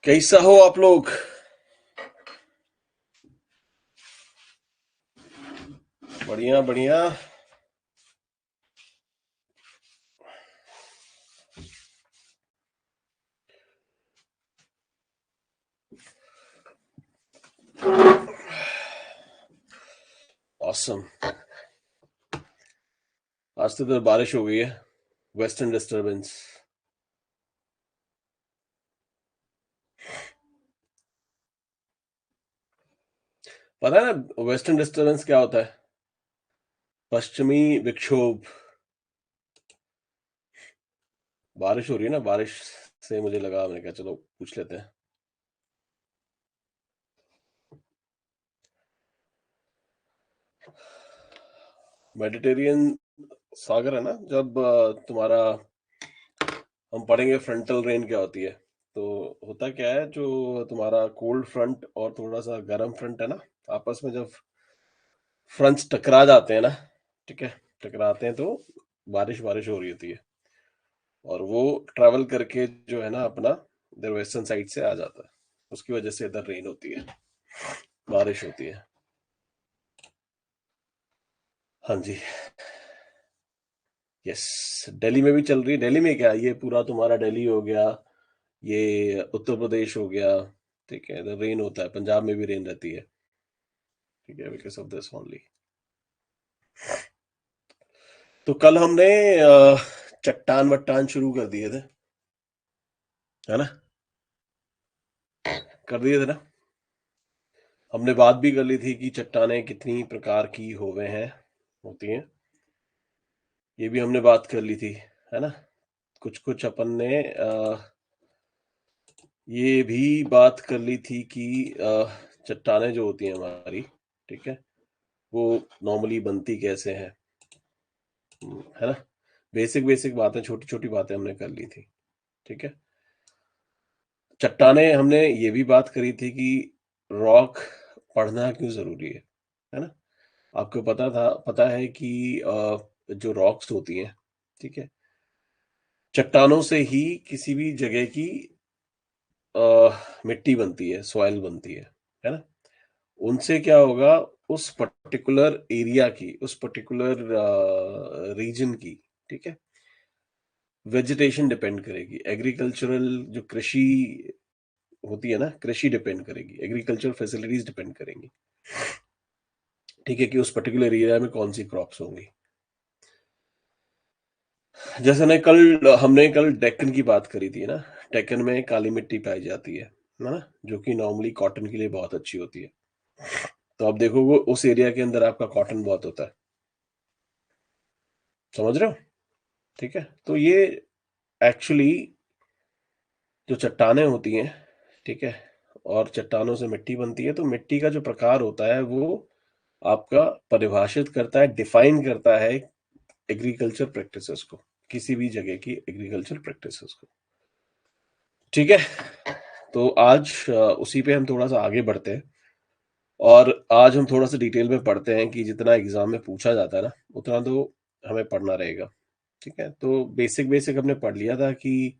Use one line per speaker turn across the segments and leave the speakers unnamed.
कैसा हो आप लोग? बढ़िया बढ़िया। ऑसम। आज तो इधर बारिश हो गई है। Western disturbance. पता है ना वेस्टर्न डिस्टरबेंस क्या होता है? पश्चिमी विक्षोभ। बारिश हो रही है ना, बारिश से मुझे लगा, मैंने कहा चलो पूछ लेते हैं। मेडिटेरियन सागर है ना, जब तुम्हारा हम पढ़ेंगे फ्रंटल रेन क्या होती है। तो होता क्या है, जो तुम्हारा कोल्ड फ्रंट और थोड़ा सा गर्म फ्रंट है ना, आपस में जब फ्रंट्स टकरा जाते हैं ना, ठीक है, टकराते हैं तो बारिश बारिश हो रही होती है। और वो ट्रैवल करके जो है ना अपना इधर वेस्टर्न साइड से आ जाता है। उसकी वजह से इधर रेन होती है, बारिश होती है। हाँ जी। यस। दिल्ली में भी चल रही है। दिल्ली में क्या, ये पूरा तुम्हारा दिल्ली हो गया, ये उत्तर प्रदेश हो गया। ठीक है, इधर रेन होता है, पंजाब में भी रेन रहती है। ठीक है, बिकॉज ऑफ दिस ओनली। तो कल हमने चट्टान वट्टान शुरू कर दिए थे, है ना? कर दिए थे ना। हमने बात भी कर ली थी कि चट्टानें कितनी प्रकार की होवे हैं, होती हैं। ये भी हमने बात कर ली थी, है ना? कुछ कुछ अपन ने ये भी बात कर ली थी कि चट्टानें जो होती हैं हमारी, ठीक है, वो नॉर्मली बनती कैसे हैं, है ना? बेसिक बेसिक बातें, छोटी छोटी बातें हमने कर ली थी। ठीक है। चट्टानें हमने ये भी बात करी थी कि रॉक पढ़ना क्यों जरूरी है ना? आपको पता है कि जो रॉक्स होती हैं, ठीक है, चट्टानों से ही किसी भी जगह की मिट्टी बनती है, सॉइल बनती है ना? उनसे क्या होगा, उस पर्टिकुलर एरिया की, उस पर्टिकुलर रीजन की, ठीक है, वेजिटेशन डिपेंड करेगी। एग्रीकल्चरल जो कृषि होती है ना, कृषि डिपेंड करेगी, एग्रीकल्चर फैसिलिटीज डिपेंड करेंगी। ठीक है, कि उस पर्टिकुलर एरिया में कौन सी क्रॉप्स होंगी। जैसे ने कल हमने कल डेक्कन की बात करी थी ना। डेक्कन में काली मिट्टी पाई जाती है ना, जो कि नॉर्मली कॉटन के लिए बहुत अच्छी होती है। तो आप देखोगे उस एरिया के अंदर आपका कॉटन बहुत होता है। समझ रहे हो? ठीक है, तो ये एक्चुअली जो चट्टानें होती हैं, ठीक है, और चट्टानों से मिट्टी बनती है, तो मिट्टी का जो प्रकार होता है वो आपका परिभाषित करता है, डिफाइन करता है एग्रीकल्चर प्रैक्टिसेस को, किसी भी जगह की एग्रीकल्चर प्रैक्टिसेस को। ठीक है। तो आज उसी पे हम थोड़ा सा आगे बढ़ते हैं। और आज हम थोड़ा सा डिटेल में पढ़ते हैं कि जितना एग्जाम में पूछा जाता है ना, उतना तो हमें पढ़ना रहेगा। ठीक है, तो बेसिक बेसिक हमने पढ़ लिया था कि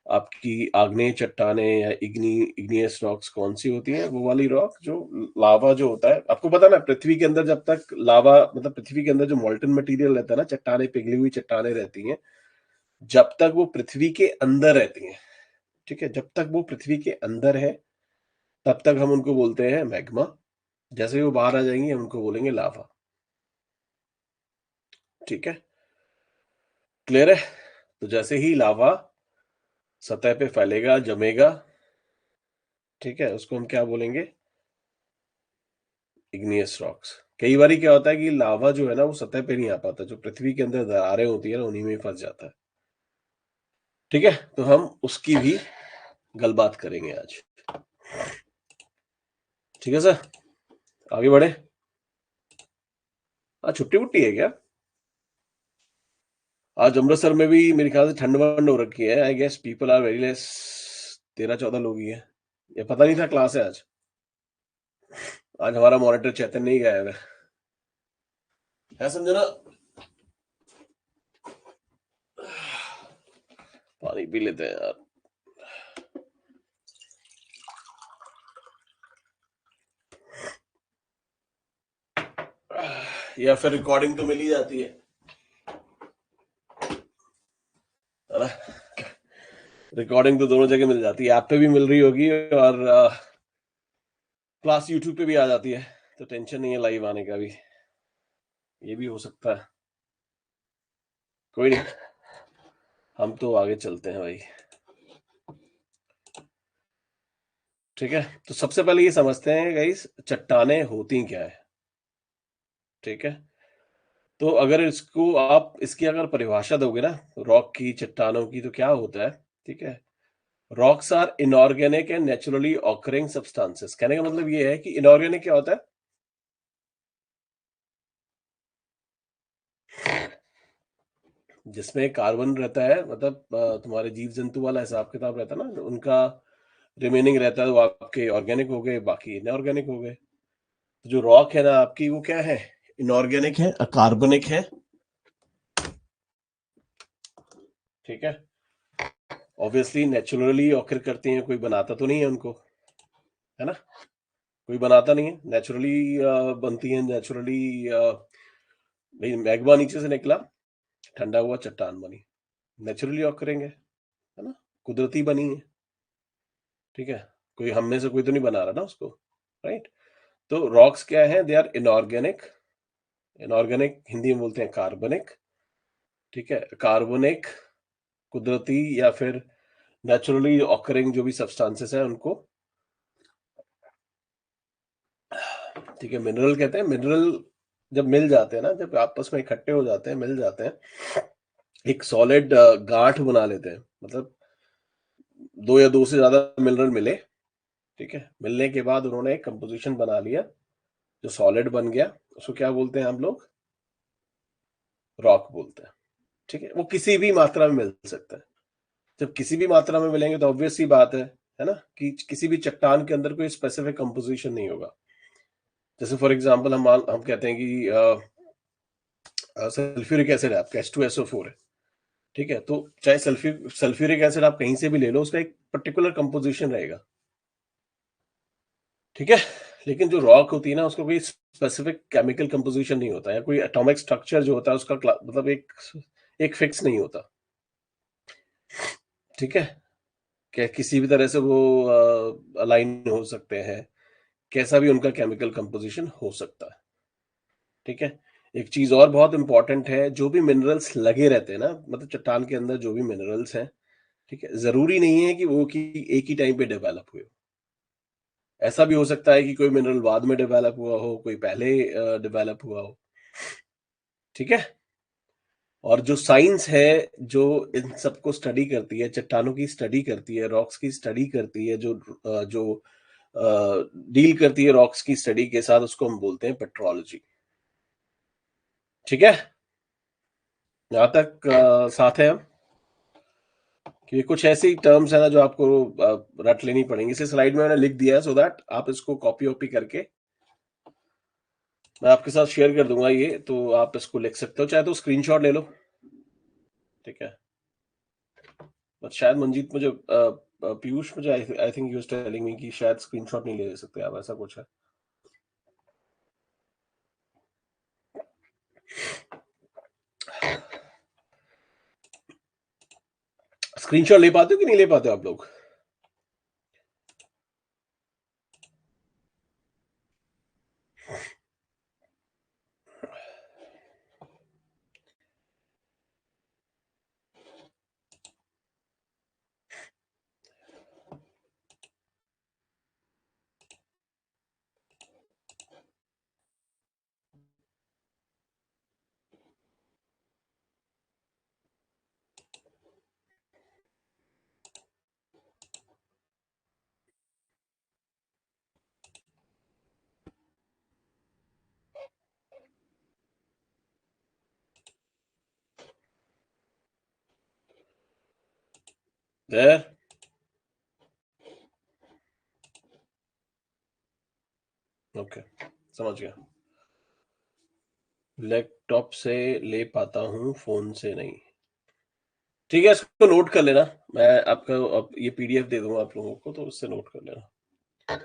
आपकी आग्नेय चट्टानें या इग्नियस रॉक्स कौन सी होती हैं। वो वाली रॉक जो लावा जो होता है, आपको पता है ना, पृथ्वी के अंदर जब तक लावा, मतलब पृथ्वी के अंदर जो मॉल्टन मटेरियल रहता है ना, चट्टानें, पिघली हुई चट्टानें रहती हैं, जब तक वो पृथ्वी के अंदर रहती हैं, ठीक है, जब तक वो पृथ्वी के अंदर है, तब तक हम उनको बोलते हैं मैग्मा। जैसे ही वो बाहर आ जाएंगे, हम उनको बोलेंगे लावा। ठीक है, क्लियर है? तो जैसे ही लावा सतह पे फैलेगा, जमेगा, ठीक है, उसको हम क्या बोलेंगे? Igneous rocks. कई बार क्या होता है कि लावा जो है ना, वो सतह पे नहीं आ पाता, जो पृथ्वी के अंदर दरारें होती है ना, उन्हीं में फंस जाता है। ठीक है, तो हम उसकी भी गलबात करेंगे आज। ठीक है सर, आगे बढ़े। आज छुट्टी वुट्टी है क्या? आज अमृतसर में भी मेरे ख्याल से ठंड वंड हो रखी है। I guess people are very less. 13-14 लोग ही है। ये पता नहीं था क्लास है आज। आज हमारा मॉनिटर चैतन्य नहीं गायब है समझे ना? पानी पी लेते हैं यार। या फिर रिकॉर्डिंग तो मिल ही जाती है ना? रिकॉर्डिंग तो दोनों जगह मिल जाती है, ऐप पे भी मिल रही होगी और क्लास यूट्यूब पे भी आ जाती है, तो टेंशन नहीं है लाइव आने का भी, ये भी हो सकता है। कोई नहीं, हम तो आगे चलते हैं भाई। ठीक है, तो सबसे पहले ये समझते हैं गाइस, चट्टाने होती क्या है। ठीक है, तो अगर इसको आप इसकी अगर परिभाषा दोगे ना रॉक की, चट्टानों की, तो क्या होता है? ठीक है, rocks are inorganic and naturally occurring substances. कहने का मतलब ये है कि इनऑर्गेनिक क्या होता है? जिसमें कार्बन रहता है, मतलब तुम्हारे जीव जंतु वाला हिसाब किताब रहता है ना, उनका रिमेनिंग रहता है, वो आपके ऑर्गेनिक हो गए, बाकी इनऑर्गेनिक हो गए। तो जो रॉक है ना आपकी, वो क्या है? इनऑर्गेनिक है, अकार्बनिक है। ठीक है, ऑब्वियसली नेचुरली ऑकर करती हैं, कोई बनाता तो नहीं है उनको, है ना? कोई बनाता नहीं है, नेचुरली बनती है, नेचुरली भाई मैग्मा नीचे से निकला, ठंडा हुआ, चट्टान बनी, नेचुरली ऑकरिंग है ना? कुदरती बनी है। ठीक है, कोई हम में से कोई तो नहीं बना रहा ना उसको, राइट? तो रॉक्स क्या है? They are inorganic. Inorganic Hindi में बोलते हैं कार्बनिक। ठीक है, कार्बनिक, कुदरती या फिर नेचुरली ऑकरिंग जो भी सब्सटेंसेस हैं उनको, ठीक है, मिनरल कहते हैं। मिनरल जब मिल जाते हैं ना, जब आपस में इकट्ठे हो जाते हैं, मिल जाते हैं, एक सॉलिड गांठ बना लेते हैं, मतलब दो या दो से ज्यादा मिनरल मिले, ठीक है, मिलने के बाद उन्होंने एक कंपोजिशन बना लिया जो सॉलिड बन गया, उसको क्या बोलते हैं हम लोग? रॉक बोलते हैं। ठीक है, वो किसी भी मात्रा में मिल सकता है। जब किसी भी मात्रा में मिलेंगे तो ऑब्वियस सी बात है ना, कि किसी भी चट्टान के अंदर कोई स्पेसिफिक कंपोजिशन नहीं होगा। जैसे फॉर एग्जांपल हम कहते हैं कि सल्फ्यूरिक एसिड है आपका, H2SO4 है। ठीक है, तो चाहे सल्फ्यूरिक एसिड आप कहीं से भी ले लो, उसका एक पर्टिकुलर कंपोजिशन रहेगा। ठीक है, लेकिन जो रॉक होती है ना, उसका कोई स्पेसिफिक केमिकल कंपोजिशन नहीं होता, या कोई एटॉमिक स्ट्रक्चर जो होता है उसका मतलब एक फिक्स नहीं होता। ठीक है, क्या किसी भी तरह से वो अलाइन हो सकते हैं, कैसा भी उनका केमिकल कंपोजिशन हो सकता है। ठीक है, एक चीज और बहुत इंपॉर्टेंट है, जो भी मिनरल्स लगे रहते हैं ना, मतलब चट्टान के अंदर जो भी मिनरल्स हैं, ठीक है, जरूरी नहीं है कि वो कि एक ही टाइम पे डेवलप हुए हो। ऐसा भी हो सकता है कि कोई मिनरल बाद में डेवलप हुआ हो, कोई पहले डेवलप हुआ हो। ठीक है, और जो साइंस है, जो इन सबको स्टडी करती है, चट्टानों की स्टडी करती है, रॉक्स की स्टडी करती है, जो डील करती है रॉक्स की स्टडी के साथ, उसको हम बोलते हैं पेट्रोलॉजी। ठीक है, यहाँ तक साथ है हम, कि कुछ ऐसी टर्म्स है ना जो आपको रट लेनी पड़ेंगी। इसे स्लाइड में मैंने लिख दिया है, सो दैट आप इसको कॉपी वॉपी करके मैं आपके साथ शेयर कर दूंगा, ये तो आप इसको लिख सकते हो, चाहे तो स्क्रीनशॉट ले लो। ठीक है, बट शायद मंजीत मुझे पीयूष मुझे I think you telling me कि शायद स्क्रीनशॉट नहीं ले सकते आप, ऐसा कुछ है। स्क्रीनशॉट ले पाते हो कि नहीं ले पाते हो आप लोग? There? ओके, समझ गया। लैपटॉप से ले पाता हूँ, फोन से नहीं। ठीक है, इसको नोट कर लेना, मैं आपका अब ये पीडीएफ दे दूंगा आप लोगों को, तो उससे नोट कर लेना।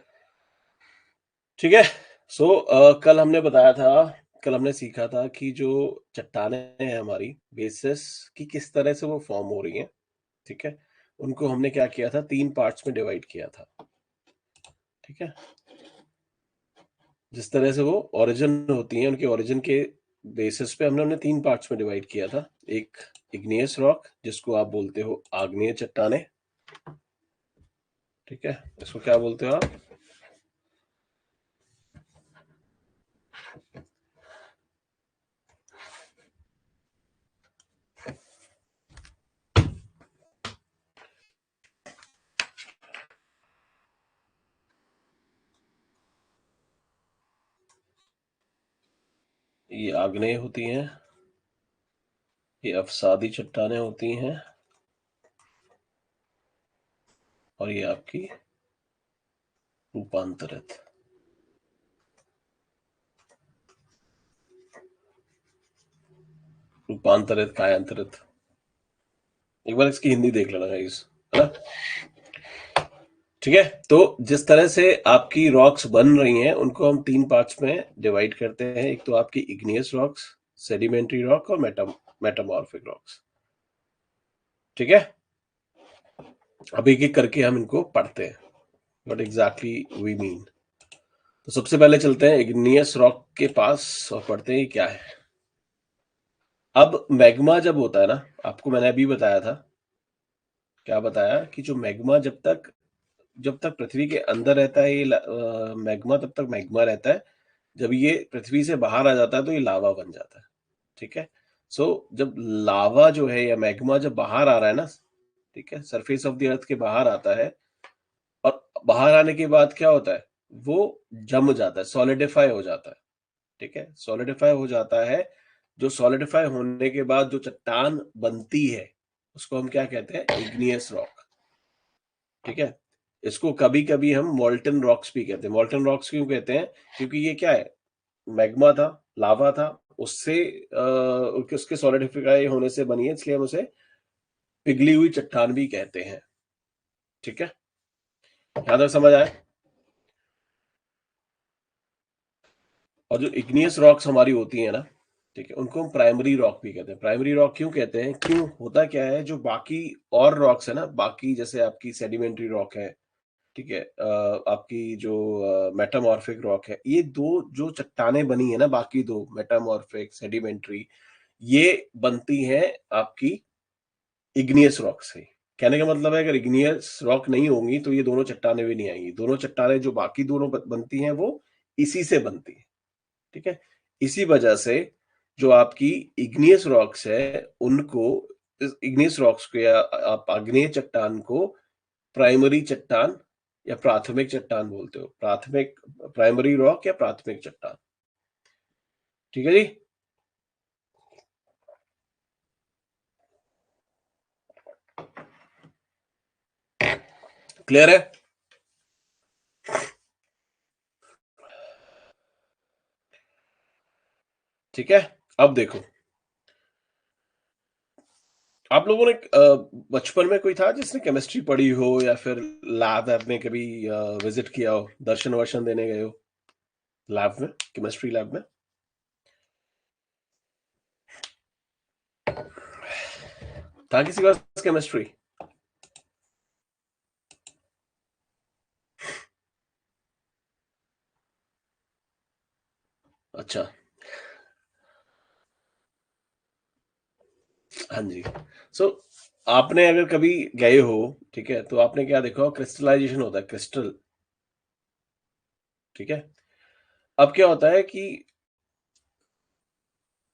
ठीक है, सो कल हमने बताया था, कल हमने सीखा था कि जो चट्टानें हैं हमारी बेसिस की किस तरह से वो फॉर्म हो रही हैं, ठीक है? उनको हमने क्या किया था, 3 पार्ट्स में डिवाइड किया था, ठीक है? जिस तरह से वो ओरिजिन होती हैं, उनके ओरिजिन के बेसिस पे हमने उन्हें 3 पार्ट्स में डिवाइड किया था। एक इग्नियस रॉक, जिसको आप बोलते हो आग्नेय चट्टानें, ठीक है? इसको क्या बोलते हो आप? ये आग्नेय होती हैं, ये अवसादी चट्टानें होती हैं, और ये आपकी रूपांतरित। रूपांतरित, कायांतरित। एक बार इसकी हिंदी देख लेना गाइस, है ना? ठीक है, तो जिस तरह से आपकी रॉक्स बन रही हैं, उनको हम 3 पार्ट्स में डिवाइड करते हैं। एक तो आपकी इग्नियस रॉक्स, सेडिमेंट्री रॉक और मेटामॉर्फिक रॉक्स, ठीक है? अब एक एक करके हम इनको पढ़ते हैं, व्हाट एग्जैक्टली वी मीन। तो सबसे पहले चलते हैं इग्नियस रॉक के पास और पढ़ते हैं ये क्या है। अब मैग्मा जब होता है ना, आपको मैंने अभी बताया था, क्या बताया कि जो मैग्मा जब तक पृथ्वी के अंदर रहता है, ये मैग्मा तब तक मैग्मा रहता है। जब ये पृथ्वी से बाहर आ जाता है तो ये लावा बन जाता है, ठीक है? सो जब लावा जो है या मैग्मा जब बाहर आ रहा है ना, ठीक है, सरफेस ऑफ द अर्थ के बाहर आता है, और बाहर आने के बाद क्या होता है, वो जम जाता है, सॉलिडिफाई हो जाता है, ठीक है? सॉलिडिफाई हो जाता है। जो सॉलिडिफाई होने के बाद जो चट्टान बनती है, उसको हम क्या कहते हैं, इग्नियस रॉक, ठीक है? इसको कभी कभी हम मॉल्टन रॉक्स भी कहते हैं। मॉल्टन रॉक्स क्यों कहते हैं? क्योंकि ये क्या है, मैग्मा था, लावा था, उससे उसके सॉलिडिफाई होने से बनी है, इसलिए हम उसे पिघली हुई चट्टान भी कहते हैं, ठीक है? यहां तक समझ आए? और जो इग्नियस रॉक्स हमारी होती है ना, ठीक है, उनको हम प्राइमरी रॉक भी कहते हैं। प्राइमरी रॉक क्यों कहते हैं? क्यों, होता क्या है, जो बाकी और रॉक्स है ना, बाकी जैसे आपकी सेडिमेंट्री रॉक है, ठीक है, आपकी जो मेटामॉर्फिक रॉक है, ये दो जो चट्टानें बनी है ना, बाकी दो, मेटामॉर्फिक, सेडिमेंट्री, ये बनती हैं आपकी इग्नियस रॉक से। कहने का मतलब है, अगर इग्नियस रॉक नहीं होंगी तो ये दोनों चट्टानें भी नहीं आएंगी। दोनों चट्टानें जो बाकी दोनों बनती हैं, वो इसी से बनती है, ठीक है? इसी वजह से जो आपकी इग्नियस रॉक्स है, उनको, इग्नियस रॉक्स को या आप आग्नेय चट्टान को प्राइमरी चट्टान या प्राथमिक चट्टान बोलते हो। प्राथमिक, प्राइमरी रॉक या प्राथमिक चट्टान, ठीक है जी? क्लियर है? ठीक है, अब देखो, आप लोगों ने बचपन में कोई था जिसने केमिस्ट्री पढ़ी हो, या फिर लैब ऐप में कभी विजिट किया हो, दर्शन वर्शन देने गए हो लैब में, केमिस्ट्री लैब में? था किसी के पास केमिस्ट्री? अच्छा, हाँ जी। सो आपने अगर कभी गए हो, ठीक है, तो आपने क्या देखा हो, क्रिस्टलाइजेशन होता है, क्रिस्टल, ठीक है? अब क्या होता है कि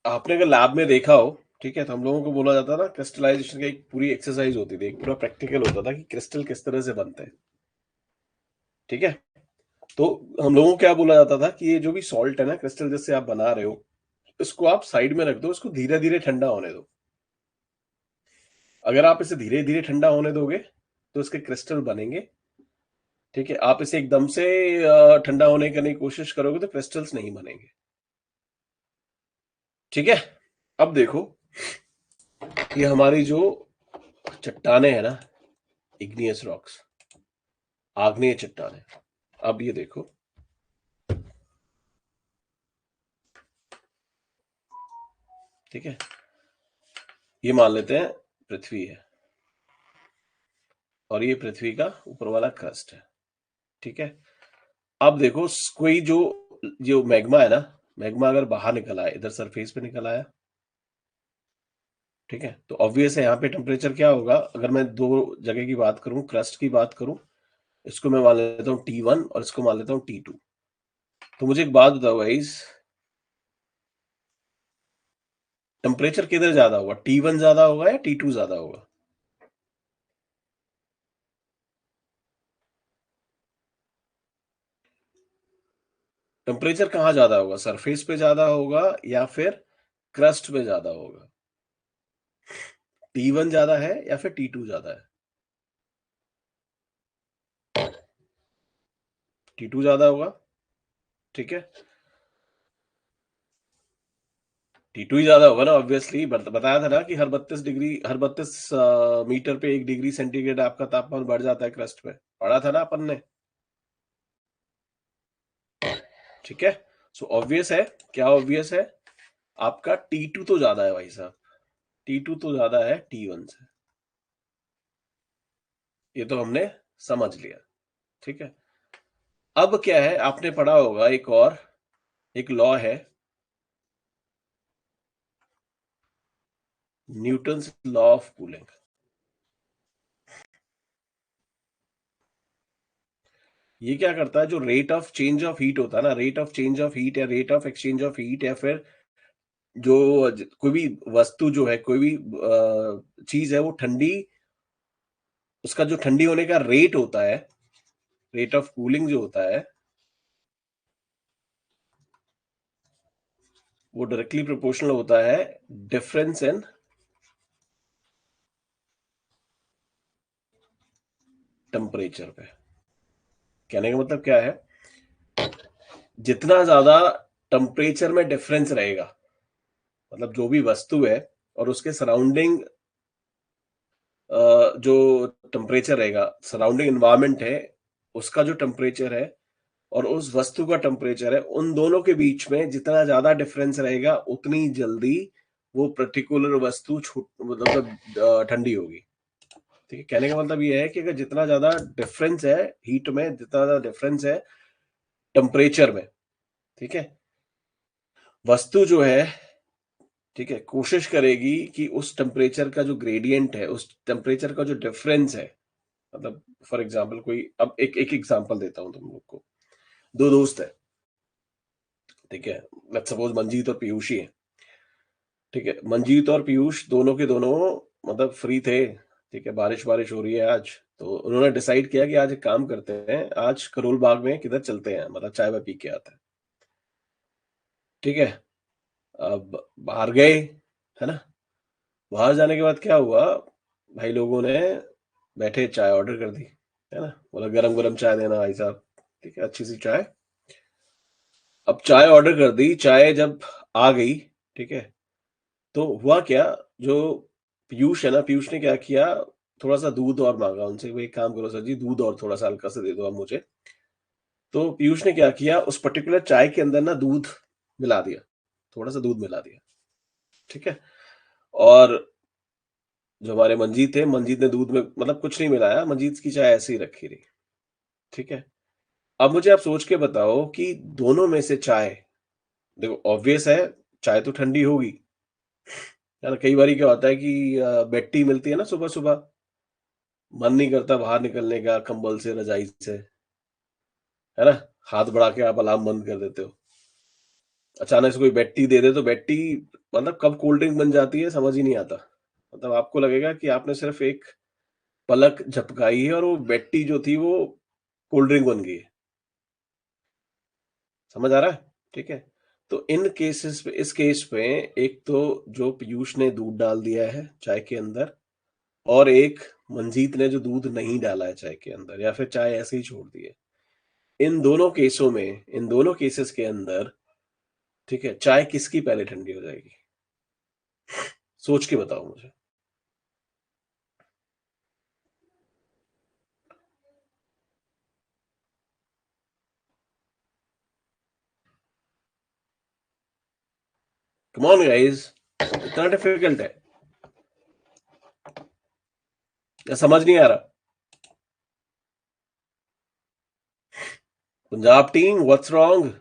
आपने अगर लैब में देखा हो, ठीक है, तो हम लोगों को बोला जाता था, क्रिस्टलाइजेशन की एक पूरी एक्सरसाइज होती थी, एक पूरा प्रैक्टिकल होता था कि क्रिस्टल किस तरह से बनते हैं, ठीक है? तो हम लोगों को क्या बोला जाता था कि ये जो भी सॉल्ट है ना, क्रिस्टल जिससे आप बना रहे हो, इसको आप साइड में रख दो, इसको धीरे धीरे ठंडा होने दो। अगर आप इसे धीरे धीरे ठंडा होने दोगे तो इसके क्रिस्टल बनेंगे, ठीक है? आप इसे एकदम से ठंडा होने करने की कोशिश करोगे तो क्रिस्टल्स नहीं बनेंगे, ठीक है? अब देखो, ये हमारी जो चट्टाने हैं ना, इग्नियस रॉक्स, आग्नेय चट्टाने, अब ये देखो, ठीक है, ये मान लेते हैं पृथ्वी है और ये पृथ्वी का ऊपर वाला क्रस्ट है। ठीक है, अब देखो कोई जो जो मैग्मा है ना, मैग्मा अगर बाहर निकल आए, इधर सरफेस पे निकल आया, ठीक है, तो ऑब्वियस है यहाँ पे टेम्परेचर क्या होगा। अगर मैं दो जगह की बात करूं, क्रस्ट की बात करूं, इसको मैं मान लेता हूँ T1 और इसको मान लेता हूँ T2। तो मुझे एक बात बताओ गाइस, टेम्परेचर किधर ज्यादा होगा, T1 ज्यादा होगा या T2 ज्यादा होगा? टेम्परेचर कहाँ ज्यादा होगा, सरफेस पे ज्यादा होगा या फिर क्रस्ट पे ज्यादा होगा? T1 ज्यादा है या फिर T2 ज्यादा है? T2 ज्यादा होगा, ठीक है, T2 ही ज्यादा होगा ना ऑब्वियसली। बताया था ना कि हर 32 मीटर पे 1 डिग्री सेंटीग्रेड आपका तापमान बढ़ जाता है क्रस्ट पे, पढ़ा था ना अपन ने। ठीक है, सो ऑब्वियस है, क्या ऑब्वियस है, आपका T2 तो ज्यादा है भाई साहब, T2 तो ज्यादा है T1 से। ये तो हमने समझ लिया, ठीक है। अब क्या है, आपने पढ़ा होगा एक और एक लॉ है, न्यूटन्स लॉ ऑफ कूलिंग। ये क्या करता है, जो rate of change of heat होता है ना, rate of change of heat या rate of exchange of heat, या फिर जो कोई भी वस्तु जो है, कोई भी चीज है, वो ठंडी, उसका जो ठंडी होने का रेट होता है, रेट ऑफ कूलिंग जो होता है, वो डायरेक्टली प्रोपोर्शनल होता है डिफरेंस इन टेम्परेचर पे। कहने का मतलब क्या है, जितना ज्यादा टेम्परेचर में डिफरेंस रहेगा, मतलब जो भी वस्तु है और उसके सराउंडिंग जो टेम्परेचर रहेगा, सराउंडिंग एनवायरमेंट है, उसका जो टेम्परेचर है और उस वस्तु का टेम्परेचर है, उन दोनों के बीच में जितना ज्यादा डिफरेंस रहेगा, उतनी जल्दी वो पर्टिकुलर वस्तु मतलब ठंडी होगी। ठीक है, कहने का मतलब ये है कि अगर जितना ज्यादा डिफरेंस है हीट में, जितना ज्यादा डिफरेंस है टेम्परेचर में, ठीक है, वस्तु जो है, ठीक है, कोशिश करेगी कि उस टेम्परेचर का जो ग्रेडियंट है, उस टेम्परेचर का जो डिफरेंस है, मतलब फॉर एग्जाम्पल कोई, अब एक एक एग्जाम्पल देता हूं तुम लोग को। दो दोस्त है, ठीक है, लेट्स सपोज मंजीत और पीयूष ही है। ठीक है, मंजीत और पीयूष दोनों के दोनों मतलब फ्री थे, ठीक है, बारिश बारिश हो रही है आज, तो उन्होंने डिसाइड किया कि आज एक काम करते हैं, आज करोल बाग में किधर चलते हैं, मतलब चाय वाय पी के आते हैं। ठीक है, अब बाहर गए, है ना, बाहर जाने के बाद क्या हुआ, भाई लोगों ने बैठे चाय ऑर्डर कर दी, है ना, बोला गरम गरम चाय देना भाई साहब, ठीक है, अच्छी सी चाय। अब चाय ऑर्डर कर दी, चाय जब आ गई, ठीक है, तो हुआ क्या, जो पीयूष है ना, पीयूष ने क्या किया, थोड़ा सा दूध और मांगा उनसे, भाई एक काम करो सर जी, दूध और थोड़ा सा हल्का सा दे दो आप मुझे। तो पीयूष ने क्या किया, उस पर्टिकुलर चाय के अंदर ना दूध मिला दिया, थोड़ा सा दूध मिला दिया, ठीक है। और जो हमारे मंजीत थे, मंजीत ने दूध में मतलब कुछ नहीं मिलाया, मंजीत की चाय ऐसे ही रखी रही, ठीक है। अब मुझे आप सोच के बताओ कि दोनों में से चाय, देखो ऑब्वियस है, चाय तो ठंडी होगी, है ना। कई बारी क्या होता है कि बेड टी मिलती है ना सुबह सुबह, मन नहीं करता बाहर निकलने का कंबल से, रजाई से, है ना, हाथ बढ़ा के आप अलार्म बंद कर देते हो, अचानक से कोई बेड टी दे दे, तो बेड टी मतलब कब कोल्ड ड्रिंक बन जाती है समझ ही नहीं आता। मतलब आपको लगेगा कि आपने सिर्फ एक पलक झपकाई है और वो बेड टी जो थी वो कोल्ड ड्रिंक बन गई है। समझ आ रहा है? ठीक है, तो इन केसेस पे, इस केस पे, एक तो जो पीयूष ने दूध डाल दिया है चाय के अंदर, और एक मंजीत ने जो दूध नहीं डाला है चाय के अंदर, या फिर चाय ऐसे ही छोड़ दी है। इन दोनों केसों में, इन दोनों केसेस के अंदर, ठीक है, चाय किसकी पहले ठंडी हो जाएगी? सोच के बताओ मुझे। Come on guys. इतना डिफिकल्ट है या समझ नहीं आ रहा? Punjab team, what's wrong?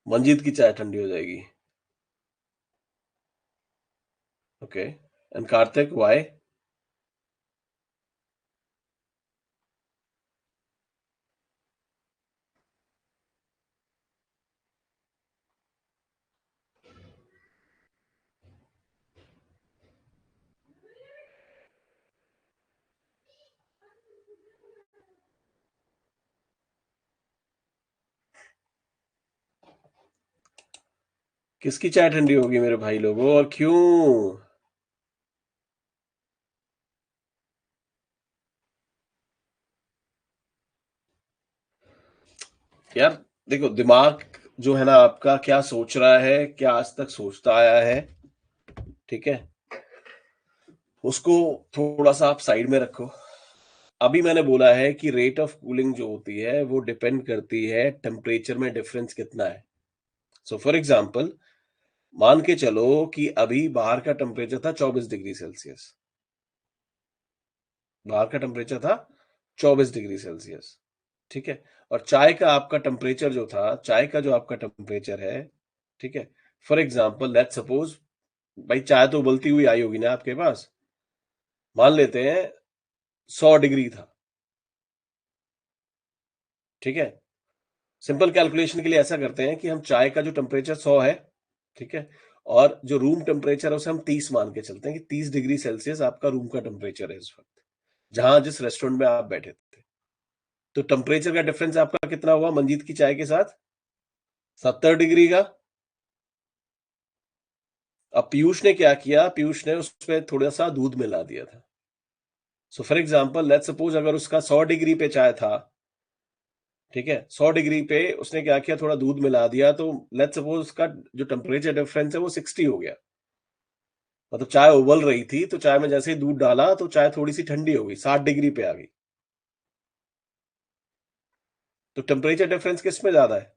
Manjeet की चाय ठंडी हो जाएगी। Okay, and Kartik, why? किसकी चाय ठंडी होगी मेरे भाई लोगों, और क्यों? यार देखो, दिमाग जो है ना आपका, क्या सोच रहा है, क्या आज तक सोचता आया है, ठीक है, उसको थोड़ा सा आप साइड में रखो। अभी मैंने बोला है कि रेट ऑफ कूलिंग जो होती है वो डिपेंड करती है टेम्परेचर में डिफरेंस कितना है। सो फॉर एग्जांपल, मान के चलो कि अभी बाहर का टेम्परेचर था 24 डिग्री सेल्सियस। बाहर का टेम्परेचर था 24 डिग्री सेल्सियस, ठीक है। और चाय का आपका टेम्परेचर जो था, चाय का जो आपका टेम्परेचर है, ठीक है, फॉर एग्जांपल लेट्स सपोज, भाई चाय तो उबलती हुई आई होगी ना आपके पास, मान लेते हैं 100 डिग्री था, ठीक है। सिंपल कैलकुलेशन के लिए ऐसा करते हैं कि हम चाय का जो टेम्परेचर 100 है, ठीक है, और जो रूम टेम्परेचर है उसे हम 30 मान के चलते हैं कि 30 डिग्री सेल्सियस आपका रूम का टेम्परेचर है इस वक्त, जहां जिस रेस्टोरेंट में आप बैठे थे। तो टेम्परेचर का डिफरेंस आपका कितना हुआ मंजीत की चाय के साथ? 70 डिग्री का। अब पीयूष ने क्या किया, पीयूष ने उसमें थोड़ा सा दूध मिला दिया था। So for example let's suppose अगर उसका 100 डिग्री पे चाय था, ठीक है, 100 डिग्री पे उसने क्या किया, थोड़ा दूध मिला दिया, तो लेट्स सपोज उसका जो टेम्परेचर डिफरेंस है वो 60 हो गया। मतलब चाय उबल रही थी, तो चाय में जैसे ही दूध डाला तो चाय थोड़ी सी ठंडी हो गई, 60 डिग्री पे आ गई। तो टेम्परेचर डिफरेंस किस में ज्यादा है?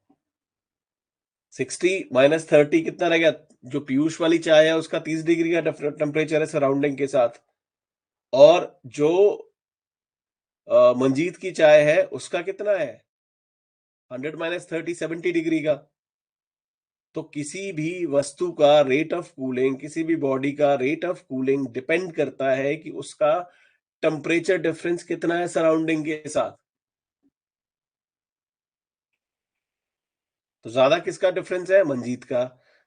60 - 30 कितना रह गया? जो पीयूष वाली चाय है उसका 30 डिग्री का टेम्परेचर है सराउंडिंग के साथ, और जो मंजीत की चाय है उसका कितना है? 100 - 30 70 डिग्री का। तो किसी भी वस्तु का रेट ऑफ कूलिंग, किसी भी बॉडी का रेट ऑफ कूलिंग डिपेंड करता है कि उसका टेम्परेचर डिफरेंस कितना है सराउंडिंग के साथ। तो ज्यादा किसका डिफरेंस है? मंजीत का।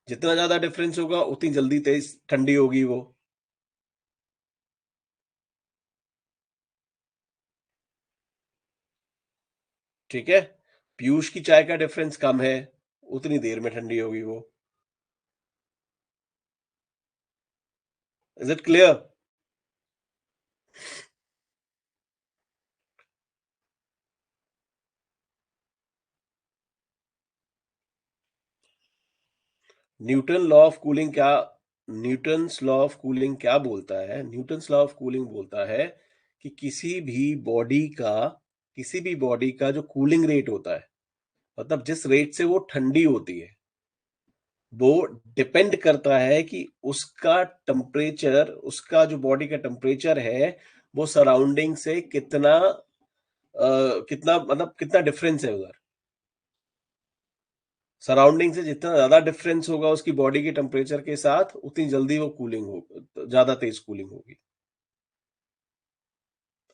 जितना ज्यादा डिफरेंस होगा उतनी जल्दी तेज ठंडी होगी वो, ठीक है। पीयूष की चाय का डिफरेंस कम है, उतनी देर में ठंडी होगी वो। Is it clear? Newton law of cooling क्या, न्यूटन्स लॉ ऑफ कूलिंग क्या बोलता है? न्यूटन्स लॉ ऑफ कूलिंग बोलता है कि किसी भी बॉडी का जो कूलिंग रेट होता है, मतलब जिस रेट से वो ठंडी होती है, वो डिपेंड करता है कि उसका टेम्परेचर, उसका जो बॉडी का टेम्परेचर है वो सराउंडिंग से कितना मतलब कितना डिफरेंस है उधर। सराउंडिंग से जितना ज्यादा डिफरेंस होगा उसकी बॉडी के टेम्परेचर के साथ, उतनी जल्दी वो कूलिंग हो, ज्यादा तेज कूलिंग होगी।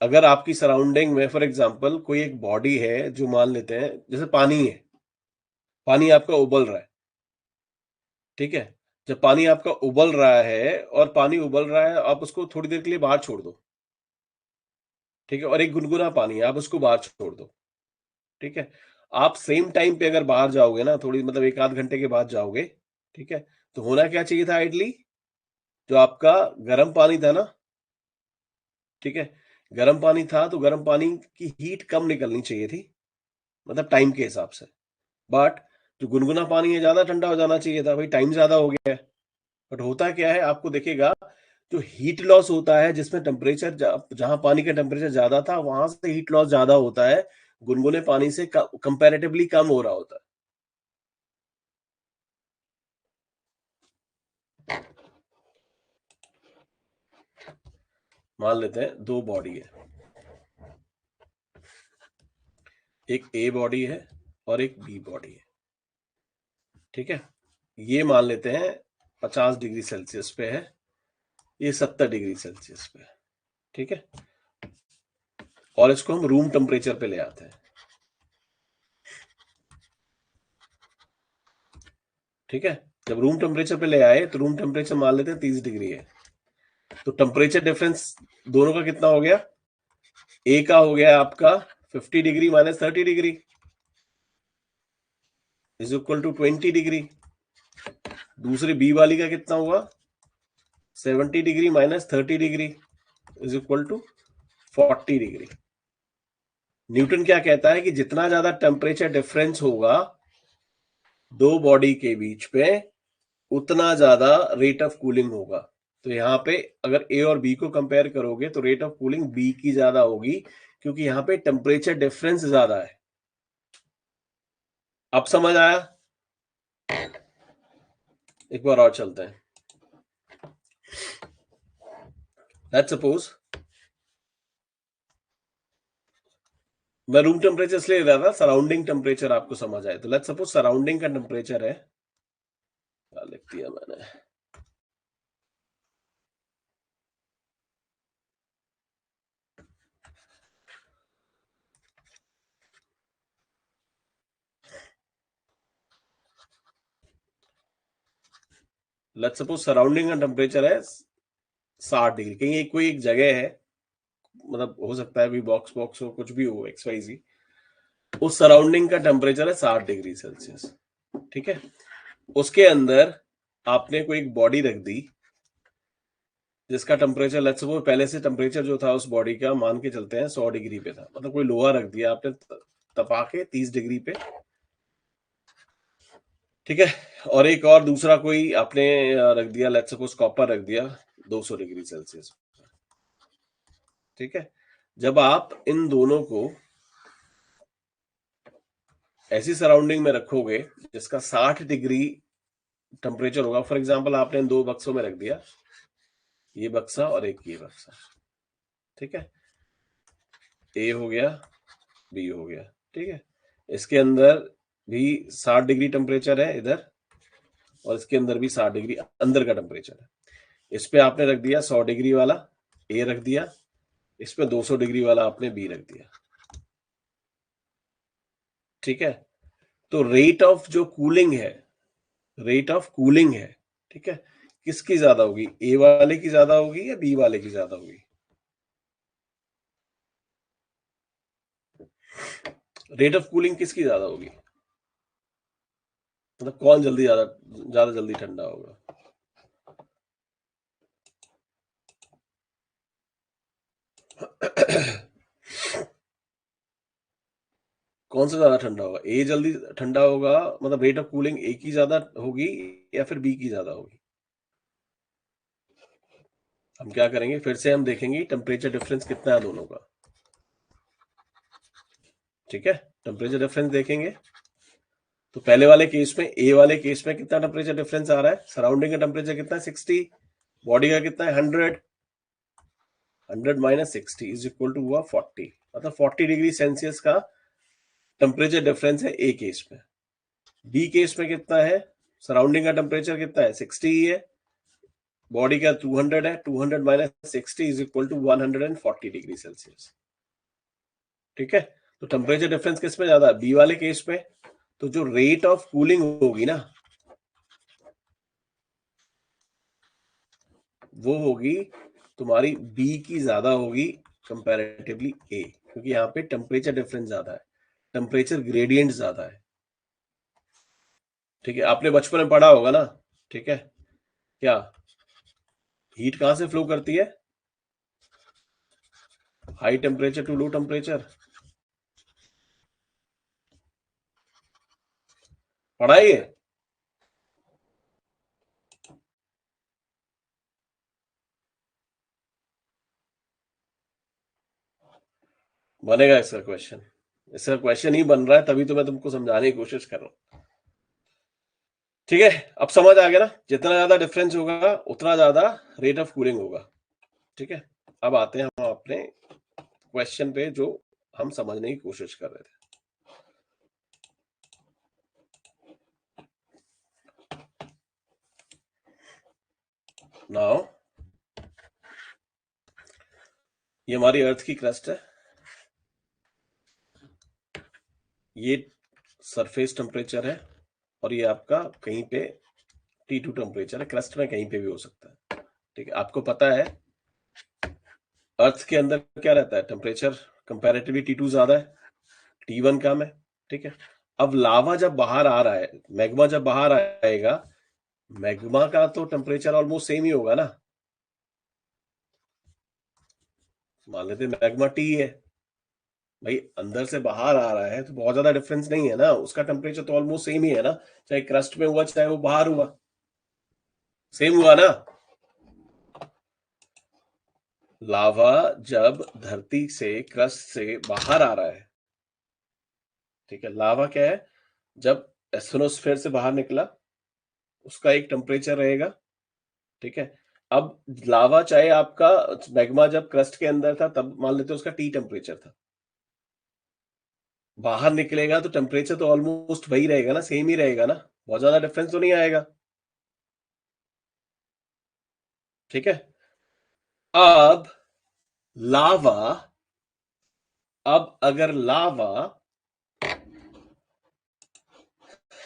अगर आपकी सराउंडिंग में फॉर एग्जांपल कोई एक बॉडी है, जो मान लेते हैं जैसे पानी है, पानी आपका उबल रहा है, ठीक है। जब पानी आपका उबल रहा है और पानी उबल रहा है, आप उसको थोड़ी देर के लिए बाहर छोड़ दो, ठीक है, और एक गुनगुना पानी है, आप उसको बाहर छोड़ दो, ठीक है। आप सेम टाइम पे अगर बाहर जाओगे ना, थोड़ी मतलब एक आध घंटे के बाद जाओगे, ठीक है, तो होना क्या चाहिए था आइडली? जो आपका गर्म पानी था ना, ठीक है, गर्म पानी था तो गर्म पानी की हीट कम निकलनी चाहिए थी, मतलब टाइम के हिसाब से। बट जो गुनगुना पानी है ज्यादा ठंडा हो जाना चाहिए था, भाई टाइम ज्यादा हो गया है। बट होता क्या है, आपको दिखेगा, जो हीट लॉस होता है जिसमें टेम्परेचर, जहां पानी का टेम्परेचर ज्यादा था वहां से हीट लॉस ज्यादा होता है, गुनगुने पानी से कंपैरेटिवली कम हो रहा होता है। मान लेते हैं दो बॉडी है, एक ए बॉडी है और एक बी बॉडी है, ठीक है। ये मान लेते हैं 50 डिग्री सेल्सियस पे है, ये 70 डिग्री सेल्सियस पे है, ठीक है। और इसको हम रूम टेम्परेचर पे ले आते हैं, ठीक है। जब रूम टेम्परेचर पे ले आए तो रूम टेम्परेचर मान लेते हैं 30 डिग्री है, तो टेम्परेचर डिफरेंस दोनों का कितना हो गया? ए का हो गया आपका 50 degree minus 30 degree is equal to 20 degree. दूसरी बी वाली का कितना हुआ? 70 degree minus 30 degree is equal to 40 degree. Newton क्या कहता है कि जितना ज्यादा टेम्परेचर डिफरेंस होगा दो बॉडी के बीच पे, उतना ज्यादा रेट ऑफ कूलिंग होगा। तो यहाँ पे अगर ए और बी को कंपेयर करोगे तो रेट ऑफ कूलिंग बी की ज्यादा होगी, क्योंकि यहाँ पे टेम्परेचर डिफरेंस ज्यादा है। अब समझ आया? एक बार और चलते हैं। लेट्स सपोज मैं रूम टेम्परेचर इसलिए ले रहा था, सराउंडिंग टेम्परेचर आपको समझ आए। तो लेट्स सपोज सराउंडिंग का टेम्परेचर है, क्या लिख दिया मैंने, लेट्स सपोज सराउंडिंग का टेम्परेचर है 60 डिग्री। कहीं एक कोई एक जगह है, मतलब हो सकता है भी बॉक्स बॉक्स हो, कुछ भी हो, XYZ, उस सराउंडिंग का टेम्परेचर है 60 डिग्री सेल्सियस, ठीक है। उसके अंदर आपने कोई एक बॉडी रख दी जिसका टेम्परेचर लेट्स सपोज पहले से टेम्परेचर जो था उस बॉडी का मान के चलते हैं 100 डिग्री पे था, मतलब कोई लोहा रख दिया आपने तपा के 30 डिग्री पे, ठीक है। और एक और दूसरा कोई आपने रख दिया, लेट्स सपोज कॉपर रख दिया 200 डिग्री सेल्सियस, ठीक है। जब आप इन दोनों को ऐसी सराउंडिंग में रखोगे जिसका 60 डिग्री टेम्परेचर होगा, फॉर एग्जांपल आपने इन दो बक्सों में रख दिया, ये बक्सा और एक ये बक्सा, ठीक है। ए हो गया, बी हो गया, ठीक है। इसके अंदर भी 60 डिग्री टेम्परेचर है इधर, और इसके अंदर भी 60 डिग्री अंदर का टेम्परेचर है। इस पे आपने रख दिया 100 डिग्री वाला ए रख दिया, इस पे 200 डिग्री वाला आपने बी रख दिया, ठीक है। तो रेट ऑफ जो कूलिंग है, रेट ऑफ कूलिंग है, ठीक है, किसकी ज्यादा होगी? ए वाले की ज्यादा होगी या बी वाले की ज्यादा होगी? रेट ऑफ कूलिंग किसकी ज्यादा होगी? मतलब कौन जल्दी ज्यादा ज्यादा जल्दी ठंडा होगा? कौन सा ज्यादा ठंडा होगा? ए जल्दी ठंडा होगा, मतलब रेट ऑफ कूलिंग ए की ज्यादा होगी या फिर बी की ज्यादा होगी? हम क्या करेंगे, फिर से हम देखेंगे टेम्परेचर डिफरेंस कितना है दोनों का, ठीक है। टेम्परेचर डिफरेंस देखेंगे तो पहले वाले केस में, ए वाले केस में कितना टेम्परेचर डिफरेंस आ रहा है? सराउंडिंग का टेम्परेचर कितना है? 60, बॉडी का कितना है? 100, 100 माइनस 60 इज इक्वल टू हुआ 40, मतलब 40 डिग्री सेल्सियस का टेम्परेचर डिफरेंस है ए केस में। बी केस में कितना है? सराउंडिंग का टेम्परेचर कितना है? 60 ही है, बॉडी का 200 है, 200 minus 60 is equal to 140 degree Celsius, ठीक है। तो टेम्परेचर डिफरेंस किस में ज्यादा है? बी वाले केस में। तो जो रेट ऑफ कूलिंग होगी ना, वो होगी तुम्हारी बी की ज्यादा होगी कंपैरेटिवली ए, क्योंकि यहाँ पे टेम्परेचर डिफरेंस ज्यादा है, टेम्परेचर ग्रेडियंट ज्यादा है, ठीक है। आपने बचपन में पढ़ा होगा ना, ठीक है, क्या हीट कहां से फ्लो करती है? High temperature to low temperature, पढ़ा है ये? बनेगा इसका क्वेश्चन, इसका क्वेश्चन ही बन रहा है, तभी तो मैं तुमको समझाने की कोशिश कर रहा हूँ। ठीक है, अब समझ आ गया ना, जितना ज्यादा डिफरेंस होगा उतना ज्यादा रेट ऑफ कूलिंग होगा। ठीक है, अब आते हैं हम अपने क्वेश्चन पे जो हम समझने की कोशिश कर रहे थे। नाउ ये हमारी अर्थ की क्रस्ट है, ये सरफेस टेम्परेचर है, और ये आपका कहीं पे T2 टेम्परेचर है, क्रस्ट में कहीं पे भी हो सकता है। ठीक है, आपको पता है अर्थ के अंदर क्या रहता है, टेम्परेचर कंपैरेटिवली T2 ज्यादा है, T1 कम है। ठीक है, अब लावा जब बाहर आ रहा है, मैग्मा जब बाहर आएगा, मैग्मा का तो टेम्परेचर ऑलमोस्ट सेम ही होगा ना। मान लेते हैं मैग्मा T है, भाई अंदर से बाहर आ रहा है तो बहुत ज्यादा डिफरेंस नहीं है ना, उसका टेम्परेचर तो ऑलमोस्ट सेम ही है ना, चाहे क्रस्ट में हुआ चाहे वो बाहर हुआ, सेम हुआ ना। लावा जब धरती से क्रस्ट से बाहर आ रहा है, ठीक है, लावा क्या है, जब एस्ट्रोस्फेयर से बाहर निकला उसका एक टेम्परेचर रहेगा। ठीक है, अब लावा चाहे आपका मैग्मा जब क्रस्ट के अंदर था तब मान लेते उसका T टेम्परेचर था, बाहर निकलेगा तो टेम्परेचर तो ऑलमोस्ट वही रहेगा ना, सेम ही रहेगा ना, बहुत ज्यादा डिफरेंस तो नहीं आएगा। ठीक है, अब लावा, अब अगर लावा,